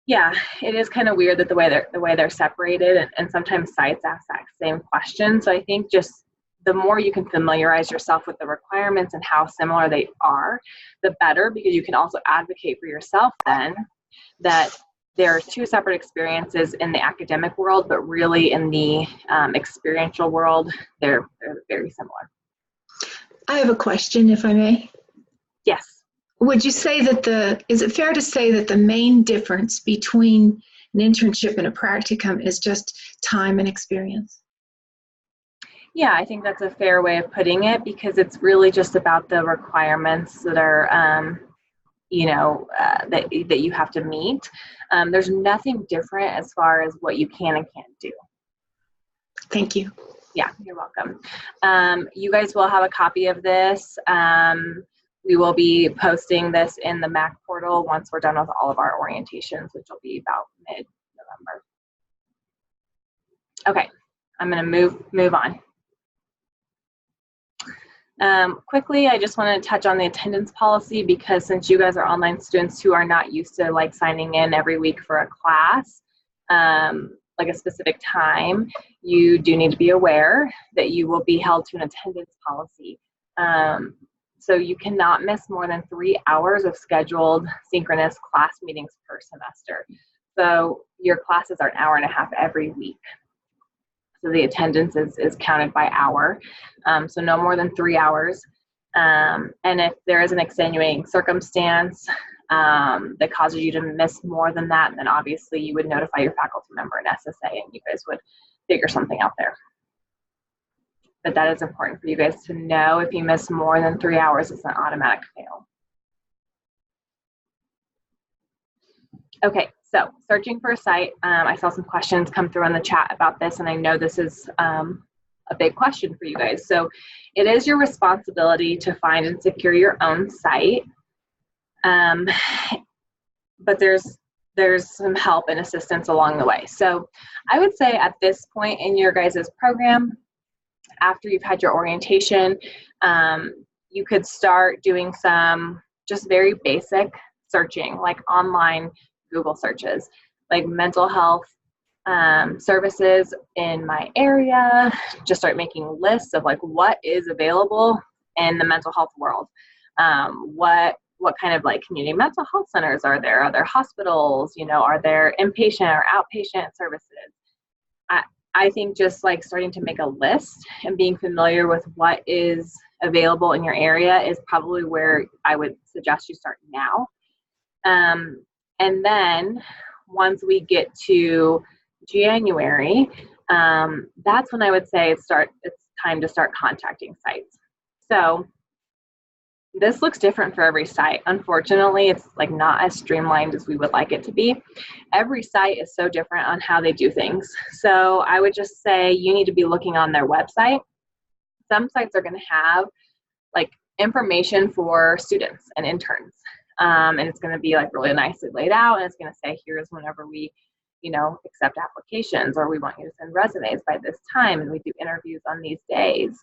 yeah, it is kind of weird that the way they're separated, and sometimes sites ask that same question. So I think just the more you can familiarize yourself with the requirements and how similar they are, the better, because you can also advocate for yourself then that there are two separate experiences in the academic world, but really in the experiential world, they're very similar. I have a question, if I may. Yes. Would you say that is it fair to say that the main difference between an internship and a practicum is just time and experience? Yeah, I think that's a fair way of putting it, because it's really just about the requirements that are, that you have to meet. There's nothing different as far as what you can and can't do. Thank you. Yeah, you're welcome. You guys will have a copy of this. We will be posting this in the MAC portal once we're done with all of our orientations, which will be about mid-November. Okay, I'm going to move on. Quickly, I just want to touch on the attendance policy, because since you guys are online students who are not used to like signing in every week for a class, like a specific time, you do need to be aware that you will be held to an attendance policy. So you cannot miss more than 3 hours of scheduled synchronous class meetings per semester. So your classes are an hour and a half every week. So the attendance is counted by hour. So no more than 3 hours. And if there is an extenuating circumstance that causes you to miss more than that, then obviously you would notify your faculty member and SSA, and you guys would figure something out there. But that is important for you guys to know. If you miss more than 3 hours, it's an automatic fail. Okay, so searching for a site. I saw some questions come through in the chat about this, and I know this is a big question for you guys. So it is your responsibility to find and secure your own site. But there's some help and assistance along the way. So I would say at this point in your guys' program, after you've had your orientation, you could start doing some just very basic searching, like online Google searches, like mental health services in my area. Just start making lists of like what is available in the mental health world. What kind of like community mental health centers are there? Are there hospitals? Are there inpatient or outpatient services? I think just like starting to make a list and being familiar with what is available in your area is probably where I would suggest you start now. And then once we get to January, that's when I would say it's time to start contacting sites. So this looks different for every site. Unfortunately, it's like not as streamlined as we would like it to be. Every site is so different on how they do things. So I would just say you need to be looking on their website. Some sites are going to have like information for students and interns. And it's going to be like really nicely laid out, and it's going to say, here's whenever we, accept applications, or we want you to send resumes by this time, and we do interviews on these days.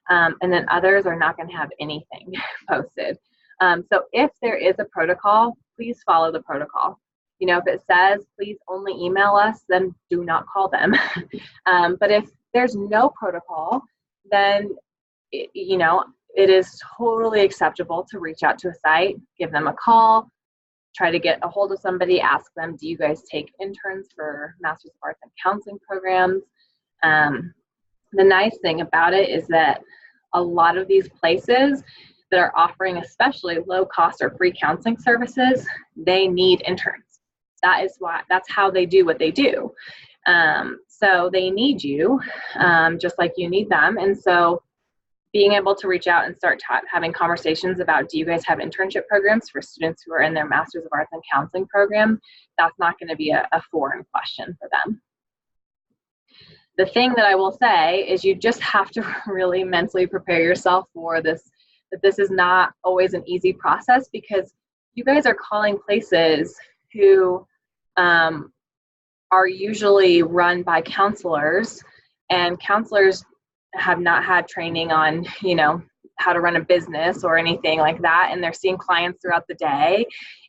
And then others are not going to have anything posted. So if there is a protocol, please follow the protocol. If it says, please only email us, then do not call them. But if there's no protocol, then, it is totally acceptable to reach out to a site, give them a call, try to get a hold of somebody, ask them, do you guys take interns for Masters of Arts in Counseling programs? The nice thing about it is that a lot of these places that are offering especially low cost or free counseling services, they need interns. That's how they do what they do. So they need you, just like you need them. And so being able to reach out and start having conversations about, do you guys have internship programs for students who are in their Masters of Arts in Counseling program? That's not going to be a foreign question for them. The thing that I will say is you just have to really mentally prepare yourself for this, that this is not always an easy process, because you guys are calling places who are usually run by counselors, and counselors have not had training on, how to run a business or anything like that. And they're seeing clients throughout the day,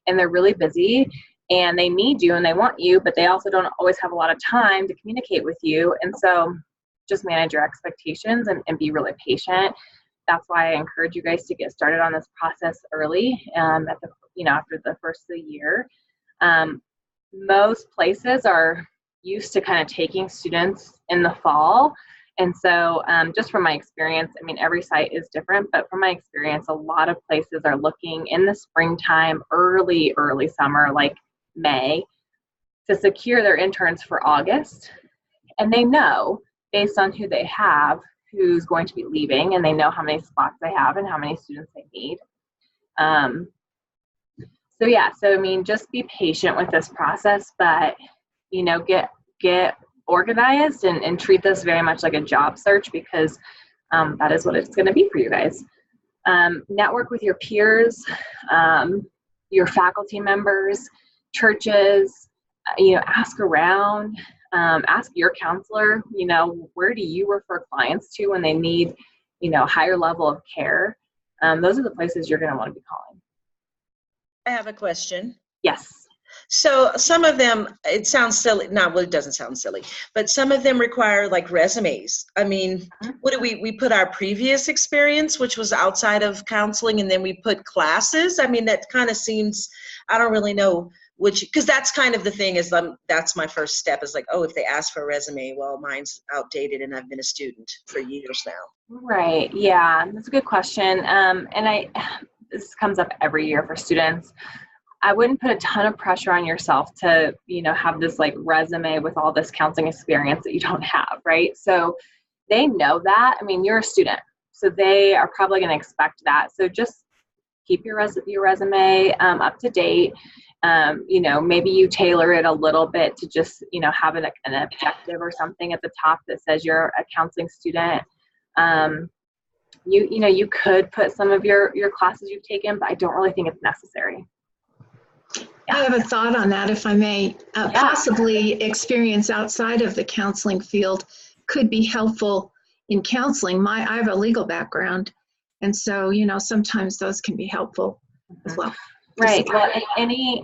and they're really busy, and they need you and they want you, but they also don't always have a lot of time to communicate with you. And so just manage your expectations and be really patient. That's why I encourage you guys to get started on this process early, after the first of the year. Most places are used to kind of taking students in the fall. And so just from my experience, every site is different, but from my experience, a lot of places are looking in the springtime, early summer, like May, to secure their interns for August. And they know, based on who they have, who's going to be leaving, and they know how many spots they have and how many students they need. So just be patient with this process, but, get organized and treat this very much like a job search, because that is what it's going to be for you guys. Network with your peers, your faculty members, churches, ask around, ask your counselor, where do you refer clients to when they need, higher level of care? Those are the places you're going to want to be calling. I have a question. Yes. So some of them, it sounds silly. No, well, it doesn't sound silly, but some of them require like resumes. What do we put our previous experience, which was outside of counseling, and then we put classes? That kind of seems, I don't really know because that's kind of the thing is, that's my first step is like, oh, if they ask for a resume, well, mine's outdated and I've been a student for years now. Right. Yeah, that's a good question. This comes up every year for students. I wouldn't put a ton of pressure on yourself to, have this like resume with all this counseling experience that you don't have, right? So they know that. You're a student, so they are probably going to expect that. So just keep your resume up to date. Maybe you tailor it a little bit to just, have an objective or something at the top that says you're a counseling student. You could put some of your classes you've taken, but I don't really think it's necessary. I have a thought on that, if I may. Possibly experience outside of the counseling field could be helpful in counseling. I have a legal background, and so sometimes those can be helpful as well. Right. Well, any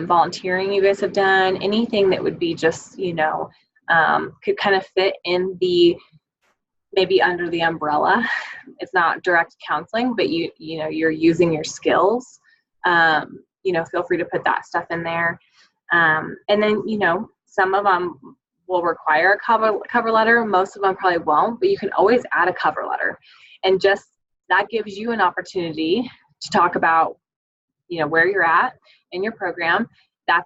volunteering you guys have done, anything that would be just could kind of fit in the maybe under the umbrella. It's not direct counseling, but you're using your skills. Feel free to put that stuff in there. And then, some of them will require a cover letter. Most of them probably won't, but you can always add a cover letter. And just that gives you an opportunity to talk about, where you're at in your program. That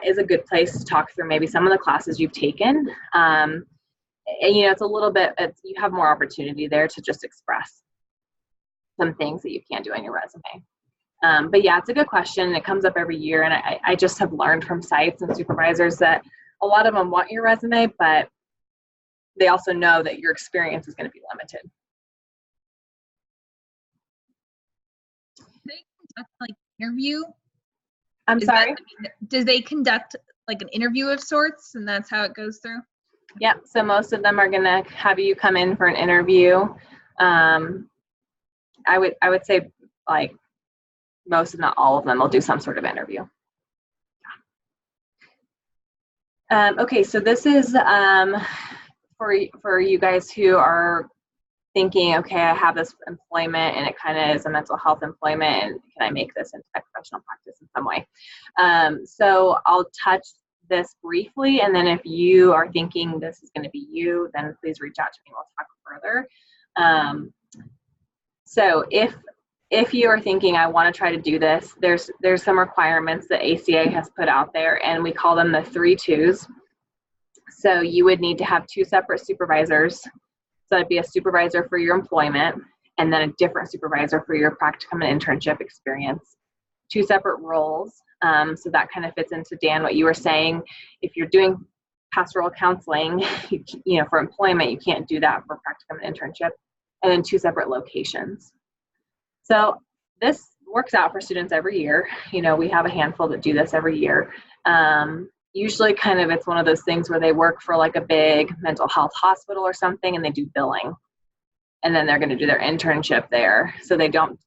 is a good place to talk through maybe some of the classes you've taken. And, it's a little bit, you have more opportunity there to just express some things that you can't do on your resume. But yeah, it's a good question. It comes up every year. And I just have learned from sites and supervisors that a lot of them want your resume, but they also know that your experience is going to be limited. like interview? I'm Is sorry. Does they conduct like an interview of sorts, and that's how it goes through? Yep. So most of them are going to have you come in for an interview. I would say like most, if not all of them, will do some sort of interview. Okay, so this is for you guys who are thinking, okay, I have this employment and it kind of is a mental health employment, and can I make this into my professional practice in some way? So I'll touch this briefly, and then if you are thinking this is going to be you, then please reach out to me and we'll talk further. So if you are thinking I want to try to do this, there's some requirements that ACA has put out there, and we call them the 3 2s. So you would need to have 2 separate supervisors. So it'd be a supervisor for your employment and then a different supervisor for your practicum and internship experience. 2 separate roles. So that kind of fits into, Dan, what you were saying. If you're doing pastoral counseling, you know, for employment, you can't do that for practicum and internship. And then 2 separate locations. So this works out for students every year. You know, we have a handful that do this every year. Usually kind of it's one of those things where they work for like a big mental health hospital or something, and they do billing. And then they're going to do their internship there. So they don't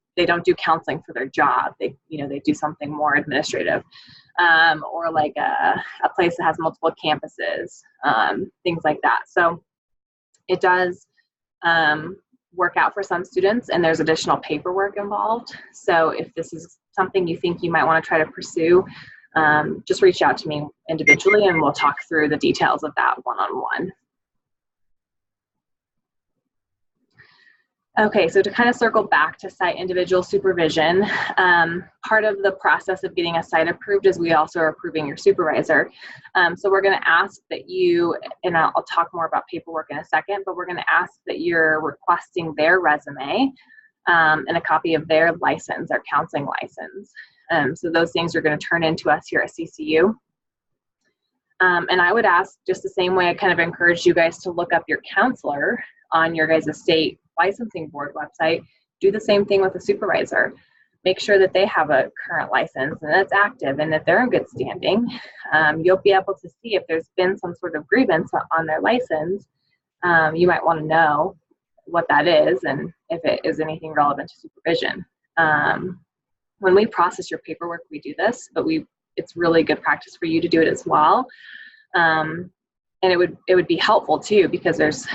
do counseling for their job. They do something more administrative, or like a place that has multiple campuses, things like that. So it does work out for some students, and there's additional paperwork involved. So if this is something you think you might want to try to pursue, just reach out to me individually and we'll talk through the details of that one-on-one. Okay, so to kind of circle back to site individual supervision, part of the process of getting a site approved is we also are approving your supervisor. So we're going to ask that you, and I'll talk more about paperwork in a second, but we're going to ask that you're requesting their resume and a copy of their license, their counseling license. So those things are going to turn into us here at CCU. And I would ask, just the same way I kind of encourage you guys to look up your counselor on your guys' state licensing board website, do the same thing with a supervisor. Make sure that they have a current license and that's active and that they're in good standing. You'll be able to see if there's been some sort of grievance on their license. You might want to know what that is and if it is anything relevant to supervision. When we process your paperwork, we do this, but it's really good practice for you to do it as well. And it would be helpful too, because there's,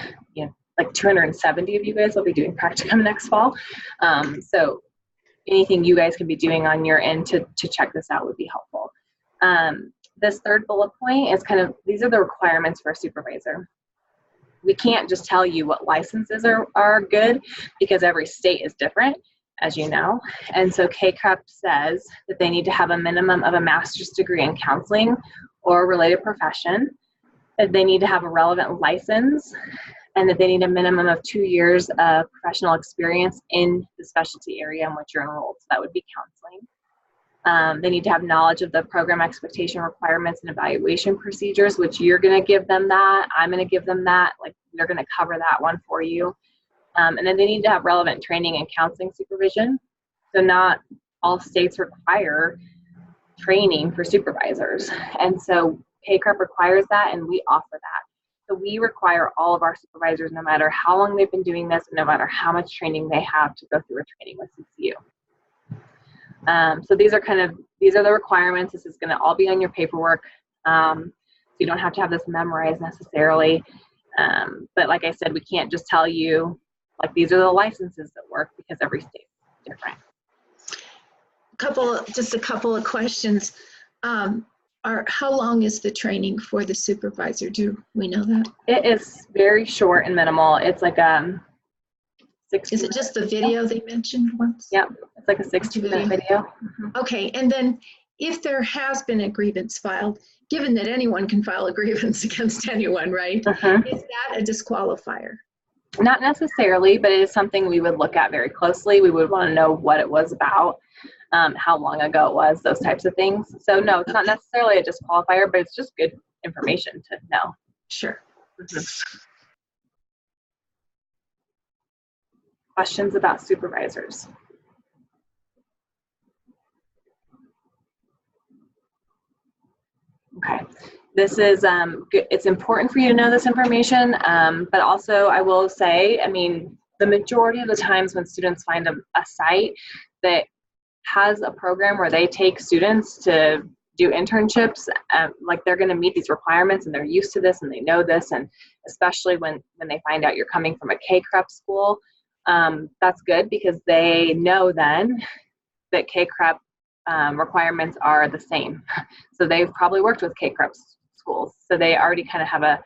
like 270 of you guys will be doing practicum next fall. So anything you guys can be doing on your end to check this out would be helpful. This third bullet point is kind of, these are the requirements for a supervisor. We can't just tell you what licenses are good because every state is different, as you know. And so KCREP says that they need to have a minimum of a master's degree in counseling or related profession, that they need to have a relevant license, and that they need a minimum of 2 years of professional experience in the specialty area in which you're enrolled. So that would be counseling. They need to have knowledge of the program expectation requirements and evaluation procedures, which you're going to give them that. I'm going to give them that. Like, they're going to cover that one for you. And then they need to have relevant training in counseling supervision. So not all states require training for supervisors. And so KCREP requires that, and we offer that. So we require all of our supervisors, no matter how long they've been doing this, no matter how much training they have, to go through a training with CCU. So these are the requirements. This is going to all be on your paperwork. So you don't have to have this memorized necessarily. But like I said, we can't just tell you, like, these are the licenses that work, because every state is different. Just a couple of questions. How long is the training for the supervisor? Do we know that? It is very short and minimal. It's like 60. Is it just the video they mentioned once? Yep, it's like a 60-minute video. Mm-hmm. Okay, and then if there has been a grievance filed, given that anyone can file a grievance against anyone, right? Mm-hmm. Is that a disqualifier? Not necessarily, but it is something we would look at very closely. We would want to know what it was about, how long ago it was, those types of things. So no, it's not necessarily a disqualifier, but it's just good information to know. Sure. Mm-hmm. Questions about supervisors? Okay. This is, it's important for you to know this information, but also I will say, I mean, the majority of the times when students find a site that has a program where they take students to do internships, like they're going to meet these requirements and they're used to this and they know this, and especially when they find out you're coming from a K-CREP school, that's good because they know then that K-CREP requirements are the same. So they've probably worked with K-CREP schools, so they already kind of have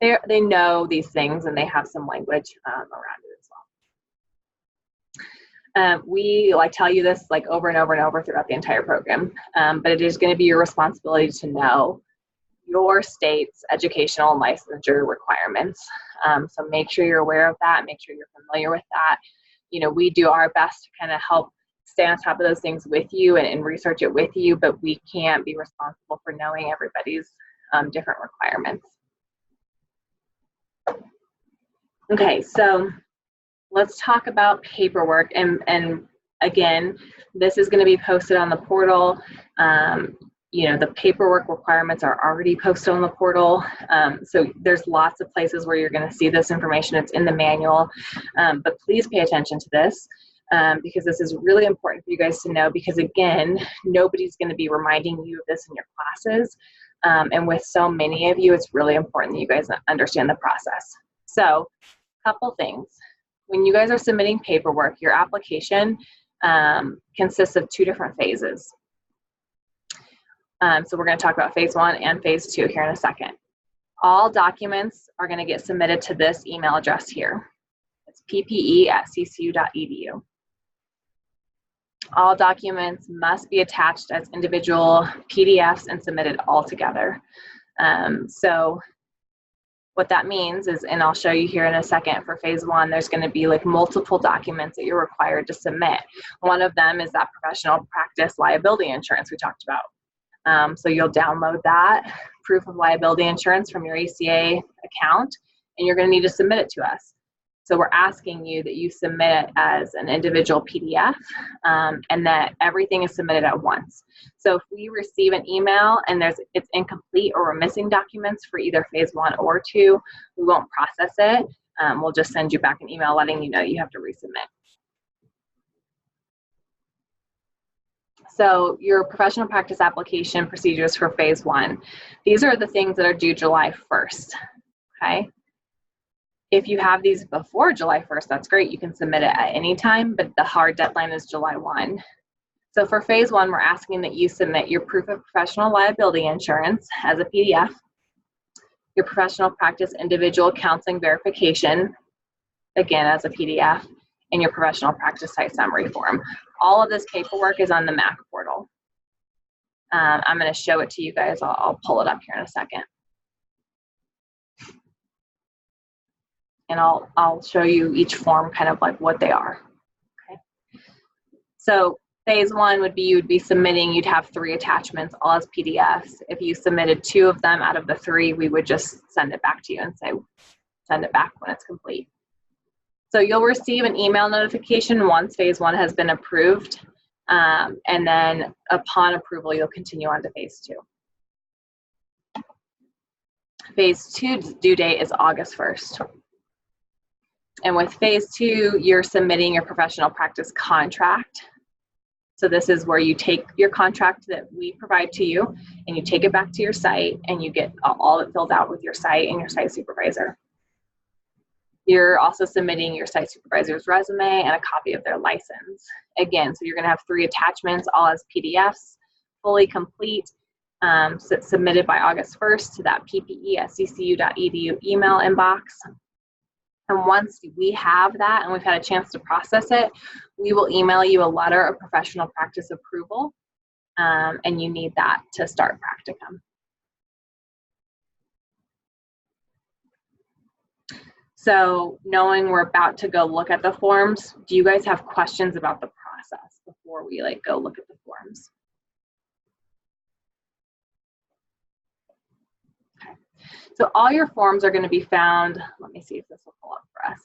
they know these things and they have some language around it as well. We tell you this like over and over and over throughout the entire program, but it is going to be your responsibility to know your state's educational and licensure requirements. So make sure you're aware of that, make sure you're familiar with that. You know, we do our best to kind of help stay on top of those things with you and research it with you, but we can't be responsible for knowing everybody's different requirements. Okay, so let's talk about paperwork. And again, this is going to be posted on the portal. You know, the paperwork requirements are already posted on the portal. So there's lots of places where you're going to see this information. It's in the manual, but please pay attention to this. Because this is really important for you guys to know, because again, nobody's going to be reminding you of this in your classes. And with so many of you, it's really important that you guys understand the process. So a couple things. When you guys are submitting paperwork, your application consists of 2 different phases. So we're going to talk about phase 1 and phase 2 here in a second. All documents are going to get submitted to this email address here. It's ppe@ccu.edu. All documents must be attached as individual PDFs and submitted all together. So what that means is, and I'll show you here in a second, for phase 1, there's going to be like multiple documents that you're required to submit. One of them is that professional practice liability insurance we talked about. So you'll download that proof of liability insurance from your ACA account, and you're going to need to submit it to us. So we're asking you that you submit it as an individual PDF, and that everything is submitted at once. So if we receive an email and it's incomplete or we're missing documents for either phase 1 or 2, we won't process it. We'll just send you back an email letting you know you have to resubmit. So your professional practice application procedures for phase 1. These are the things that are due July 1st, okay? If you have these before July 1st, that's great. You can submit it at any time, but the hard deadline is July 1. So for phase 1, we're asking that you submit your proof of professional liability insurance as a PDF, your professional practice individual counseling verification, again as a PDF, and your professional practice site summary form. All of this paperwork is on the MAC portal. I'm going to show it to you guys. I'll pull it up here in a second. And I'll show you each form kind of like what they are. Okay. So phase 1 would be, you would be submitting, you'd have 3 attachments, all as PDFs. If you submitted 2 of them out of the 3, we would just send it back to you and say, send it back when it's complete. So you'll receive an email notification once phase 1 has been approved. And then upon approval, you'll continue on to phase 2. Phase 2's due date is August 1st. And with phase 2, you're submitting your professional practice contract. So this is where you take your contract that we provide to you and you take it back to your site and you get all it filled out with your site and your site supervisor. You're also submitting your site supervisor's resume and a copy of their license. Again, so you're going to have 3 attachments, all as PDFs, fully complete, submitted by August 1st to that ppe@ccu.edu email inbox. And once we have that and we've had a chance to process it, we will email you a letter of professional practice approval, and you need that to start practicum. So knowing we're about to go look at the forms, do you guys have questions about the process before we go look at the forms? Okay. So all your forms are going to be found, let me see if this will pull up for us.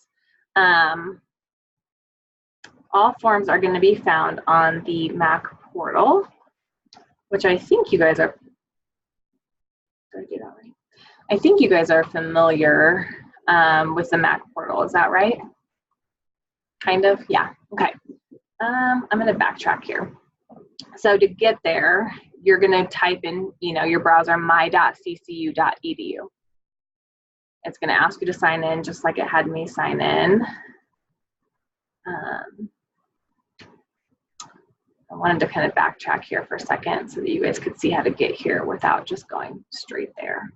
All forms are going to be found on the MAC portal, which I think you guys are Did I do that right? I think you guys are familiar with the MAC portal. Is that right? Kind of, yeah. Okay. I'm going to backtrack here. So to get there, you're going to type in, your browser my.ccu.edu. It's going to ask you to sign in just like it had me sign in. I wanted to kind of backtrack here for a second so that you guys could see how to get here without just going straight there.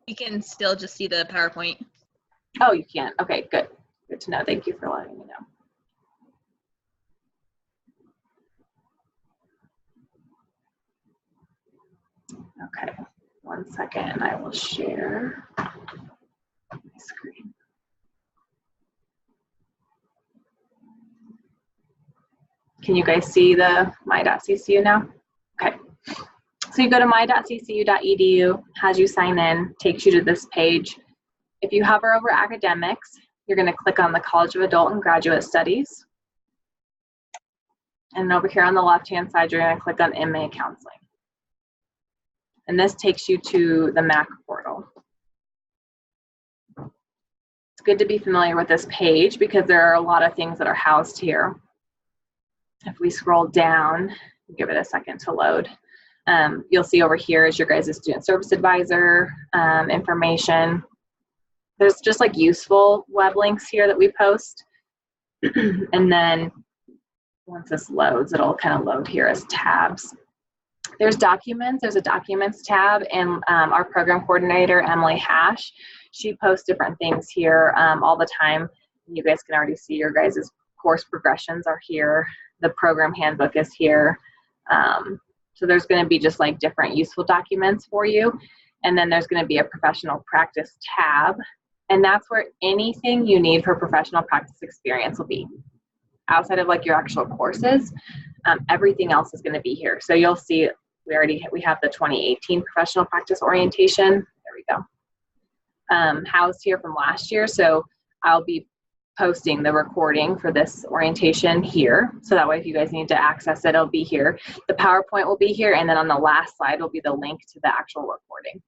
You can still just see the PowerPoint. Oh, you can. Okay, good. Good to know. Thank you for letting me know. Okay, 1 second and I will share my screen. Can you guys see the my.ccu now? Okay. So you go to my.ccu.edu, has you sign in, takes you to this page. If you hover over academics, you're going to click on the College of Adult and Graduate Studies. And over here on the left-hand side, you're going to click on MA Counseling. And this takes you to the MAC portal. It's good to be familiar with this page because there are a lot of things that are housed here. If we scroll down, give it a second to load, you'll see over here is your guys' student service advisor information. There's just like useful web links here that we post. And then once this loads, it'll kind of load here as tabs. There's documents, there's a documents tab, and our program coordinator, Emily Hash, she posts different things here all the time. You guys can already see your guys' course progressions are here. The program handbook is here. So there's going to be just like different useful documents for you. And then there's going to be a professional practice tab. And that's where anything you need for professional practice experience will be. Outside of like your actual courses, everything else is going to be here. So you'll see we have the 2018 professional practice orientation. There we go. Housed here from last year. So I'll be posting the recording for this orientation here. So that way if you guys need to access it, it'll be here. The PowerPoint will be here, and then on the last slide will be the link to the actual recording.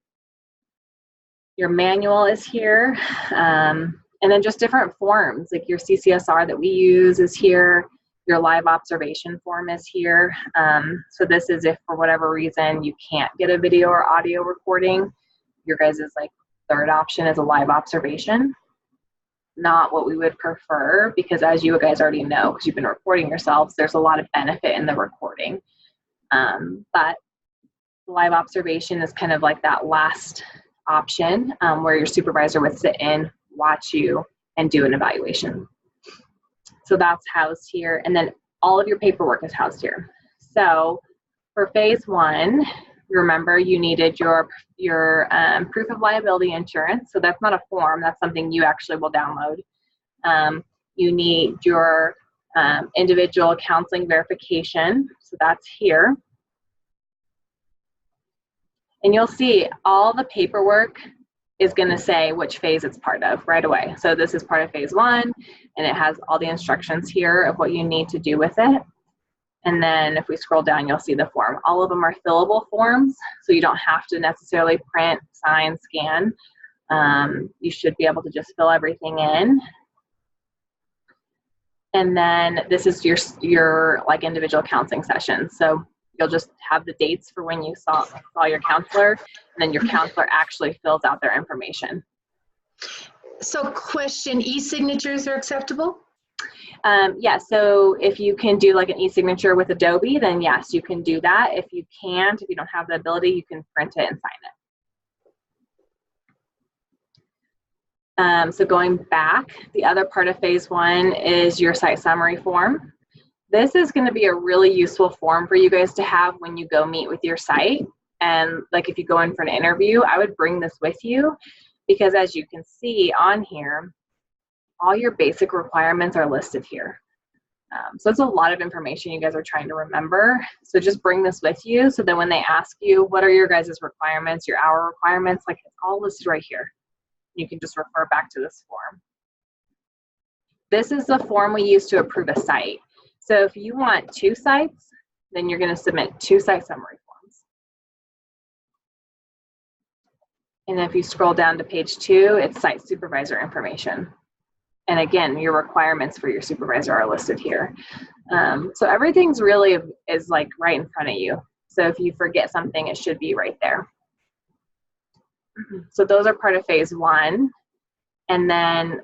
Your manual is here, and then just different forms, like your CCSR that we use is here. Your live observation form is here. So this is if for whatever reason you can't get a video or audio recording, your guys' like third option is a live observation. Not what we would prefer, because as you guys already know, because you've been recording yourselves, there's a lot of benefit in the recording. But live observation is kind of like that last option where your supervisor would sit in, watch you, and do an evaluation. So that's housed here. And then all of your paperwork is housed here. So for phase one, remember you needed your proof of liability insurance. So that's not a form, that's something you actually will download. You need your individual counseling verification. So that's here. And you'll see all the paperwork is going to say which phase it's part of right away. So this is part of phase one, and it has all the instructions here of what you need to do with it. And then if we scroll down, you'll see the form. All of them are fillable forms, so you don't have to necessarily print, sign, scan. You should be able to just fill everything in. And then this is your like individual counseling sessions. So you'll just have the dates for when you saw your counselor, and then your counselor actually fills out their information. So question, e-signatures are acceptable? Yeah, so if you can do like an e-signature with Adobe, then yes, you can do that. If you can't, if you don't have the ability, you can print it and sign it. So going back, the other part of phase one is your site summary form. This is going to be a really useful form for you guys to have when you go meet with your site. And like if you go in for an interview, I would bring this with you, because as you can see on here, all your basic requirements are listed here. So it's a lot of information you guys are trying to remember. So just bring this with you, so that when they ask you, what are your guys' requirements, your hour requirements, like it's all listed right here. You can just refer back to this form. This is the form we use to approve a site. So if you want 2 sites, then you're going to submit 2 site summary forms. And if you scroll down to page 2, it's site supervisor information. And again, your requirements for your supervisor are listed here. So everything's really is like right in front of you. So if you forget something, it should be right there. So those are part of phase 1. And then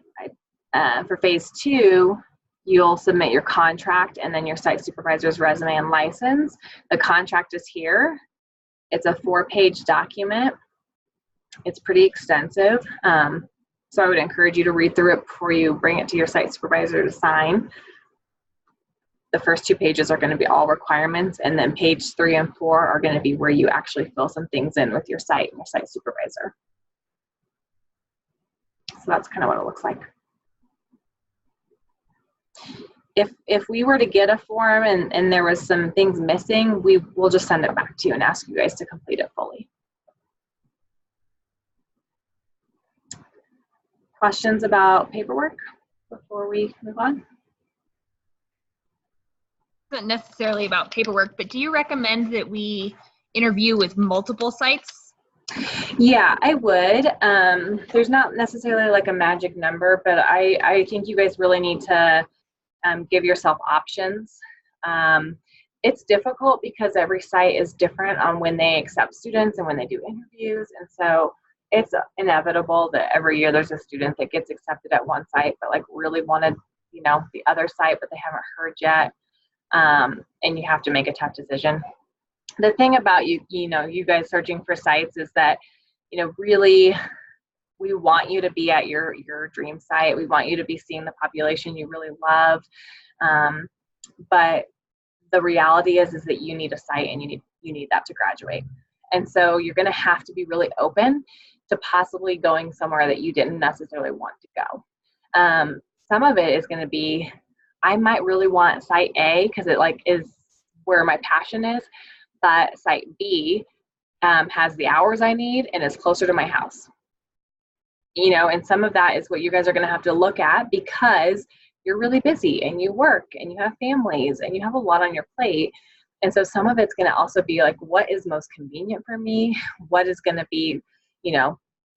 for phase 2, you'll submit your contract and then your site supervisor's resume and license. The contract is here. It's a 4-page document. It's pretty extensive. So I would encourage you to read through it before you bring it to your site supervisor to sign. The first 2 pages are going to be all requirements, and then page 3 and 4 are going to be where you actually fill some things in with your site and your site supervisor. So that's kind of what it looks like. If we were to get a form and there was some things missing, we'll just send it back to you and ask you guys to complete it fully. Questions about paperwork before we move on? Not necessarily about paperwork, but do you recommend that we interview with multiple sites? Yeah, I would. There's not necessarily like a magic number, but I think you guys really need to give yourself options. It's difficult because every site is different on when they accept students and when they do interviews. And so it's inevitable that every year there's a student that gets accepted at one site, but like really wanted, the other site, but they haven't heard yet. And you have to make a tough decision. The thing about you guys searching for sites is that, really we want you to be at your dream site. We want you to be seeing the population you really love. But the reality is that you need a site and you need that to graduate. And so you're going to have to be really open to possibly going somewhere that you didn't necessarily want to go. Some of it is going to be, I might really want site A because it is where my passion is, but site B has the hours I need and is closer to my house. And some of that is what you guys are going to have to look at because you're really busy and you work and you have families and you have a lot on your plate. And so some of it's going to also be like, what is most convenient for me? What is going to be,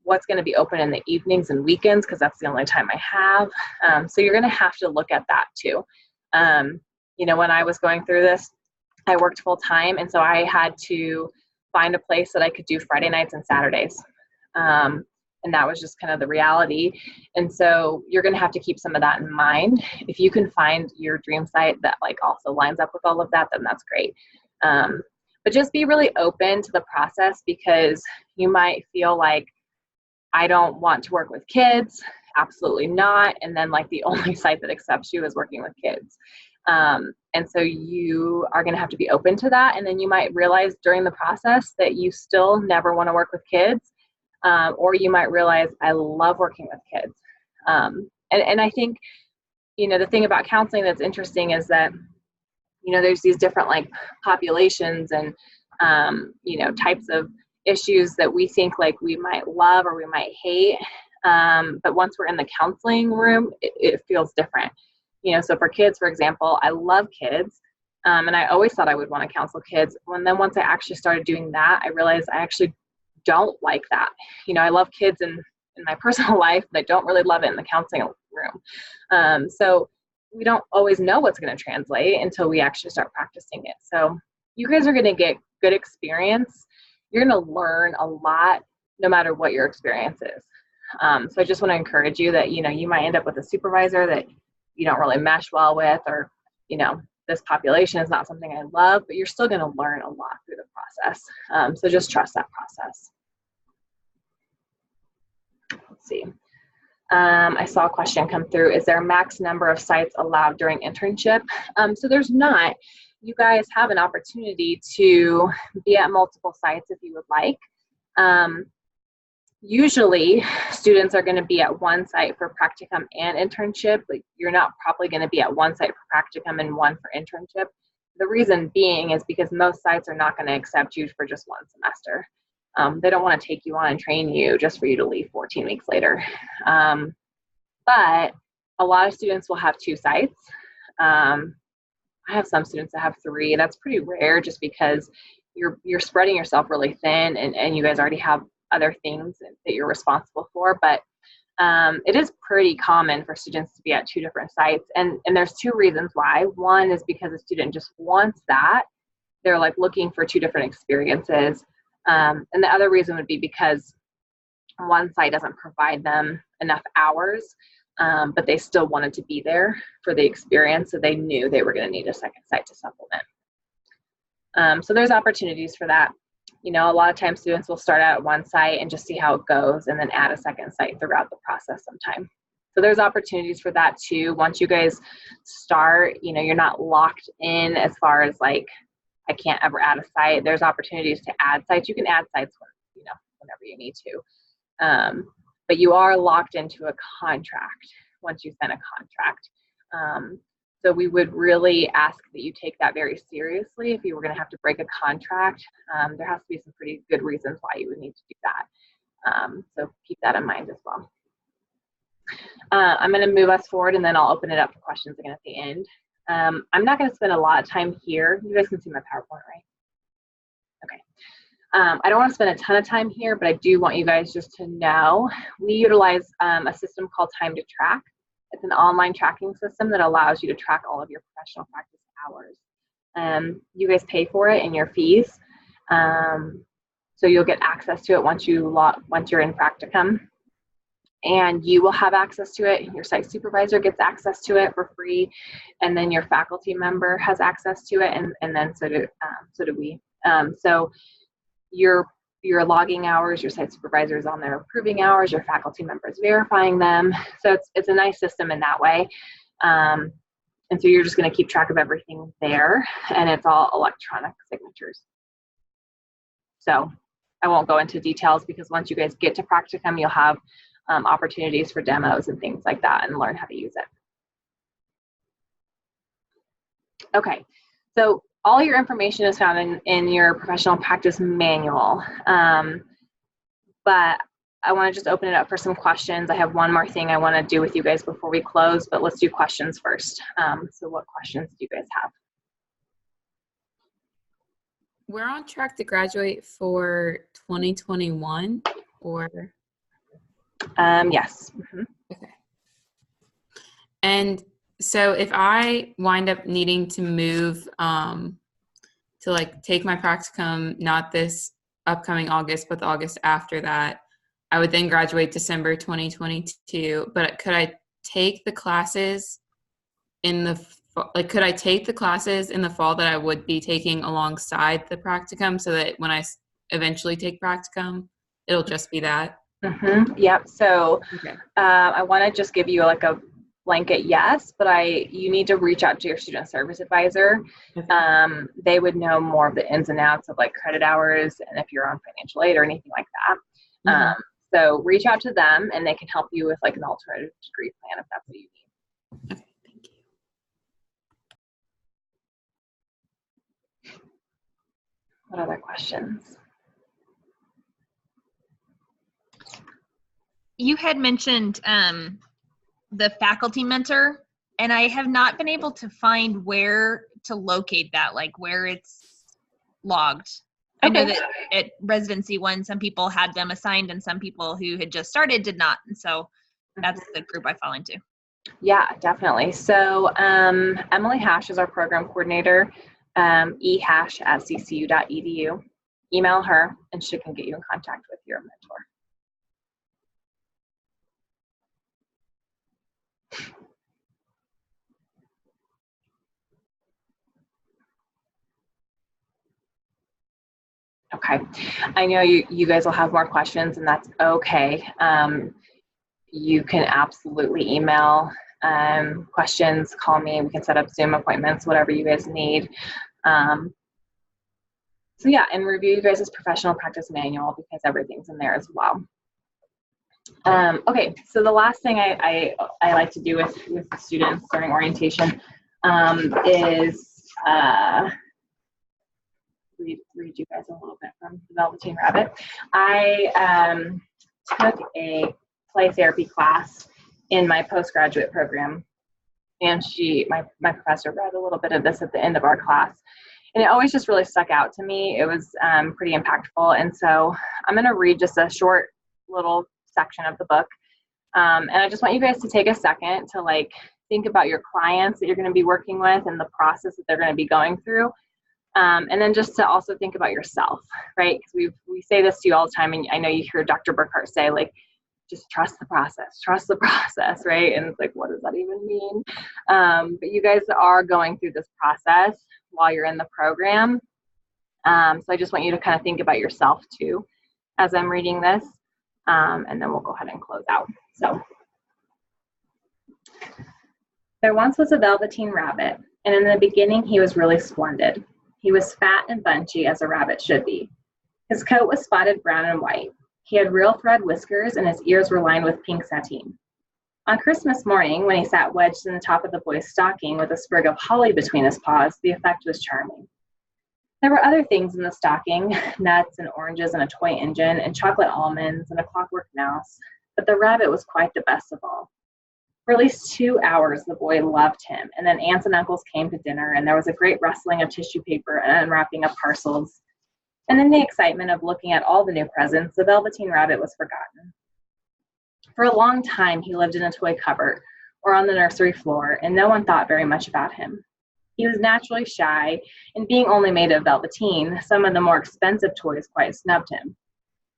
what's going to be open in the evenings and weekends because that's the only time I have. So you're going to have to look at that too. When I was going through this, I worked full time. And so I had to find a place that I could do Friday nights and Saturdays. And that was just kind of the reality. And so you're going to have to keep some of that in mind. If you can find your dream site that also lines up with all of that, then that's great. But just be really open to the process because you might feel like, I don't want to work with kids. Absolutely not. And then the only site that accepts you is working with kids. And so you are going to have to be open to that. And then you might realize during the process that you still never want to work with kids. Or you might realize I love working with kids. And I think, the thing about counseling that's interesting is that, there's these different populations and, types of issues that we think we might love or we might hate. But once we're in the counseling room, it feels different. So for kids, for example, I love kids. And I always thought I would want to counsel kids. And then once I actually started doing that, I realized I actually don't like that. I love kids in my personal life, but I don't really love it in the counseling room. So we don't always know what's going to translate until we actually start practicing it. So you guys are going to get good experience. You're going to learn a lot no matter what your experience is. So I just want to encourage you that, you might end up with a supervisor that you don't really mesh well with, or, this population is not something I love, but you're still going to learn a lot through the process. So just trust that process. Let's see. I saw a question come through. Is there a max number of sites allowed during internship? So there's not. You guys have an opportunity to be at multiple sites if you would like. Usually students are going to be at one site for practicum and internship. You're not probably going to be at one site for practicum and one for internship. The reason being is because most sites are not going to accept you for just one semester. They don't want to take you on and train you just for you to leave 14 weeks later. But a lot of students will have 2 sites. I have some students that have 3, and that's pretty rare just because you're spreading yourself really thin, and you guys already have other things that you're responsible for. But it is pretty common for students to be at 2 different sites, and there's 2 reasons why. One is because a student just wants that. They're like looking for 2 different experiences. And the other reason would be because one site doesn't provide them enough hours, but they still wanted to be there for the experience, so they knew they were going to need a second site to supplement. So there's opportunities for that. You know, a lot of times students will start out at one site and just see how it goes and then add a second site throughout the process sometime. So there's opportunities for that too. Once you guys start, you know, you're not locked in as far as like, I can't ever add a site. There's opportunities to add sites. You can add sites when, you know, whenever you need to. But you are locked into a contract once you sign a contract. So we would really ask that you take that very seriously. If you were going to have to break a contract, there has to be some pretty good reasons why you would need to do that. So keep that in mind as well. I'm going to move us forward, and then I'll open it up for questions again at the end. I'm not going to spend a lot of time here. You guys can see my PowerPoint, right? Okay. I don't want to spend a ton of time here, but I do want you guys just to know we utilize a system called Time to Track. It's an online tracking system that allows you to track all of your professional practice hours. You guys pay for it in your fees, so you'll get access to it once you're in practicum, and you will have access to it. Your site supervisor gets access to it for free, and then your faculty member has access to it, and then so do we. So your logging hours, your site supervisor is on there approving hours, your faculty member is verifying them. So it's a nice system in that way. And so you're just going to keep track of everything there, and it's all electronic signatures. So I won't go into details, because once you guys get to practicum, you'll have opportunities for demos and things like that and learn how to use it. Okay, so all your information is found in your professional practice manual. But I want to just open it up for some questions. I have one more thing I want to do with you guys before we close, but let's do questions first. So what questions do you guys have? We're on track to graduate for 2021, or? Yes. Mm-hmm. Okay. And so if I wind up needing to move to like take my practicum, not this upcoming August, but the August after that, I would then graduate December 2022. But could I take the classes in the could I take the classes in the fall that I would be taking alongside the practicum, so that when I eventually take practicum, it'll just be that? Mm-hmm. Yep. So Okay. I want to just give you like a blanket yes, but you need to reach out to your student service advisor. Okay. They would know more of the ins and outs of like credit hours and if you're on financial aid or anything like that. Mm-hmm. So reach out to them, and they can help you with like an alternative degree plan if that's what you need. Okay. Thank you. What other questions? You had mentioned the faculty mentor, and I have not been able to find where to locate that, like where it's logged. I know that at Residency One, some people had them assigned, and some people who had just started did not. And so that's the group I fall into. Yeah, definitely. So Emily Hash is our program coordinator, ehash@ccu.edu. Email her, and she can get you in contact with your mentor. Okay, I know you guys will have more questions, and that's okay. You can absolutely email questions, call me, we can set up Zoom appointments, whatever you guys need. So yeah, and review you guys' professional practice manual, because everything's in there as well. Okay, so the last thing I like to do with the students during orientation is read you guys a little bit from the Velveteen Rabbit. I took a play therapy class in my postgraduate program And my professor read a little bit of this at the end of our class. And it always just really stuck out to me. It was pretty impactful. And so I'm going to read just a short little section of the book. And I just want you guys to take a second to like think about your clients that you're going to be working with and the process that they're going to be going through. And then just to also think about yourself, right? Because we say this to you all the time. And I know you hear Dr. Burkhart say, like, just trust the process, right? And it's like, what does that even mean? But you guys are going through this process while you're in the program. So I just want you to kind of think about yourself too as I'm reading this. And then we'll go ahead and close out. So, there once was a velveteen rabbit, and in the beginning he was really splendid. He was fat and bunchy as a rabbit should be. His coat was spotted brown and white. He had real thread whiskers, and his ears were lined with pink sateen. On Christmas morning, when he sat wedged in the top of the boy's stocking with a sprig of holly between his paws, the effect was charming. There were other things in the stocking, nuts and oranges and a toy engine and chocolate almonds and a clockwork mouse, but the rabbit was quite the best of all. For at least 2 hours, the boy loved him, and then aunts and uncles came to dinner, and there was a great rustling of tissue paper and unwrapping of parcels. And in the excitement of looking at all the new presents, the Velveteen Rabbit was forgotten. For a long time, he lived in a toy cupboard or on the nursery floor, and no one thought very much about him. He was naturally shy, and being only made of velveteen, some of the more expensive toys quite snubbed him.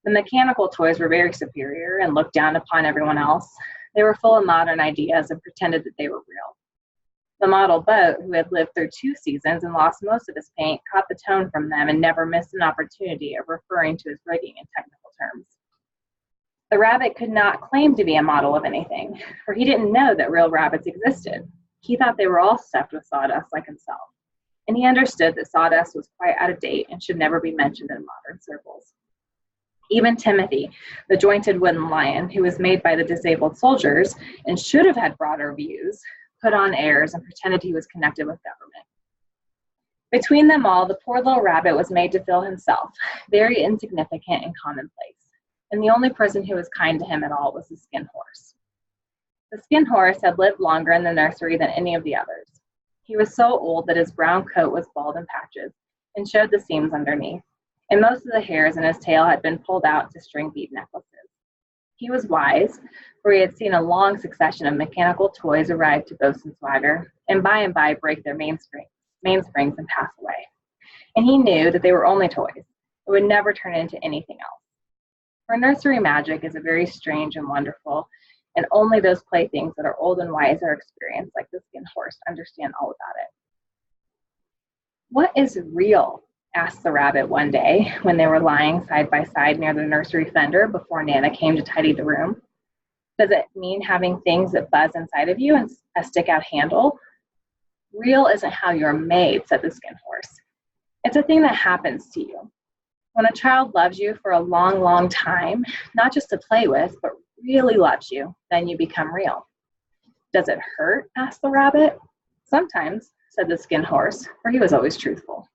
The mechanical toys were very superior and looked down upon everyone else. They were full of modern ideas and pretended that they were real. The model boat, who had lived through 2 seasons and lost most of his paint, caught the tone from them and never missed an opportunity of referring to his rigging in technical terms. The rabbit could not claim to be a model of anything, for he didn't know that real rabbits existed. He thought they were all stuffed with sawdust like himself, and he understood that sawdust was quite out of date and should never be mentioned in modern circles. Even Timothy, the jointed wooden lion, who was made by the disabled soldiers and should have had broader views, put on airs and pretended he was connected with government. Between them all, the poor little rabbit was made to feel himself very insignificant and commonplace, and the only person who was kind to him at all was the Skin Horse. The Skin Horse had lived longer in the nursery than any of the others. He was so old that his brown coat was bald in patches and showed the seams underneath, and most of the hairs in his tail had been pulled out to string bead necklaces. He was wise, for he had seen a long succession of mechanical toys arrive to Bosenswager, and by break their mainsprings and pass away. And he knew that they were only toys. It would never turn into anything else. For nursery magic is a very strange and wonderful, and only those playthings that are old and wise or experienced, like the Skin Horse, understand all about it. "What is real?" asked the rabbit one day when they were lying side by side near the nursery fender before Nana came to tidy the room. "Does it mean having things that buzz inside of you and a stick-out handle?" "Real isn't how you're made," said the Skin Horse. "It's a thing that happens to you. When a child loves you for a long, long time, not just to play with, but really loves you, then you become real." "Does it hurt?" asked the rabbit. "Sometimes," said the Skin Horse, for he was always truthful.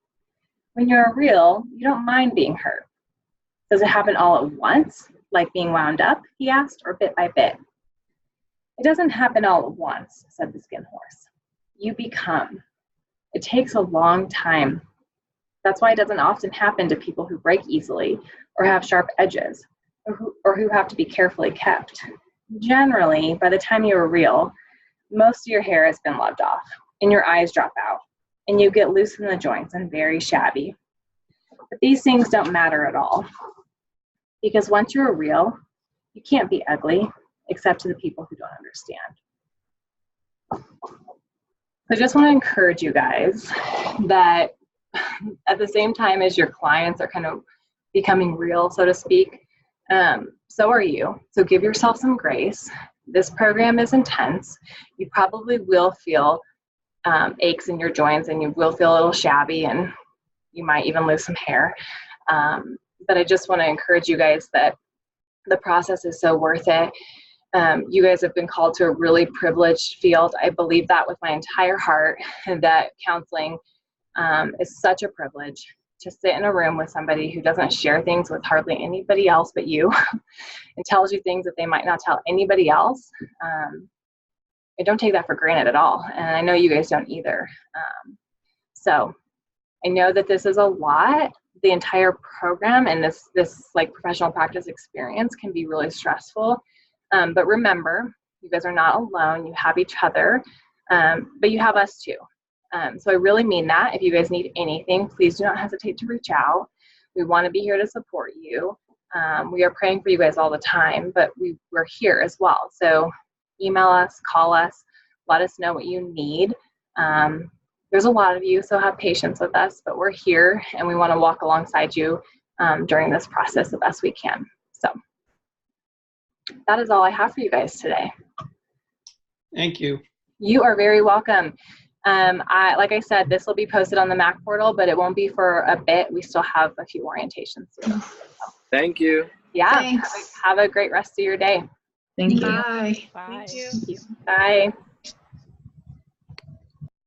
"When you're real, you don't mind being hurt." "Does it happen all at once, like being wound up?" he asked, "or bit by bit?" "It doesn't happen all at once," said the Skin Horse. "You become. It takes a long time. That's why it doesn't often happen to people who break easily or have sharp edges or who have to be carefully kept. Generally, by the time you are real, most of your hair has been loved off and your eyes drop out and you get loose in the joints and very shabby. But these things don't matter at all, because once you're real, you can't be ugly except to the people who don't understand." So I just want to encourage you guys that at the same time as your clients are kind of becoming real, so to speak, so are you. So give yourself some grace. This program is intense. You probably will feel aches in your joints, and you will feel a little shabby, and you might even lose some hair. But I just want to encourage you guys that the process is so worth it. You guys have been called to a really privileged field. I believe that with my entire heart, and that counseling is such a privilege to sit in a room with somebody who doesn't share things with hardly anybody else but you and tells you things that they might not tell anybody else. I don't take that for granted at all. And I know you guys don't either. So I know that this is a lot. The entire program and this like professional practice experience can be really stressful. But remember, you guys are not alone. You have each other, but you have us too. So I really mean that. If you guys need anything, please do not hesitate to reach out. We want to be here to support you. We are praying for you guys all the time, but we're here as well. So email us, call us, let us know what you need. There's a lot of you, so have patience with us, but we're here and we want to walk alongside you during this process the best we can. So that is all I have for you guys today. Thank you. You are very welcome. Like I said, this will be posted on the MAC portal, but it won't be for a bit. We still have a few orientations to do. Thank you. Yeah. Thanks. Have a great rest of your day. Thank you. Bye. Thank you. Bye.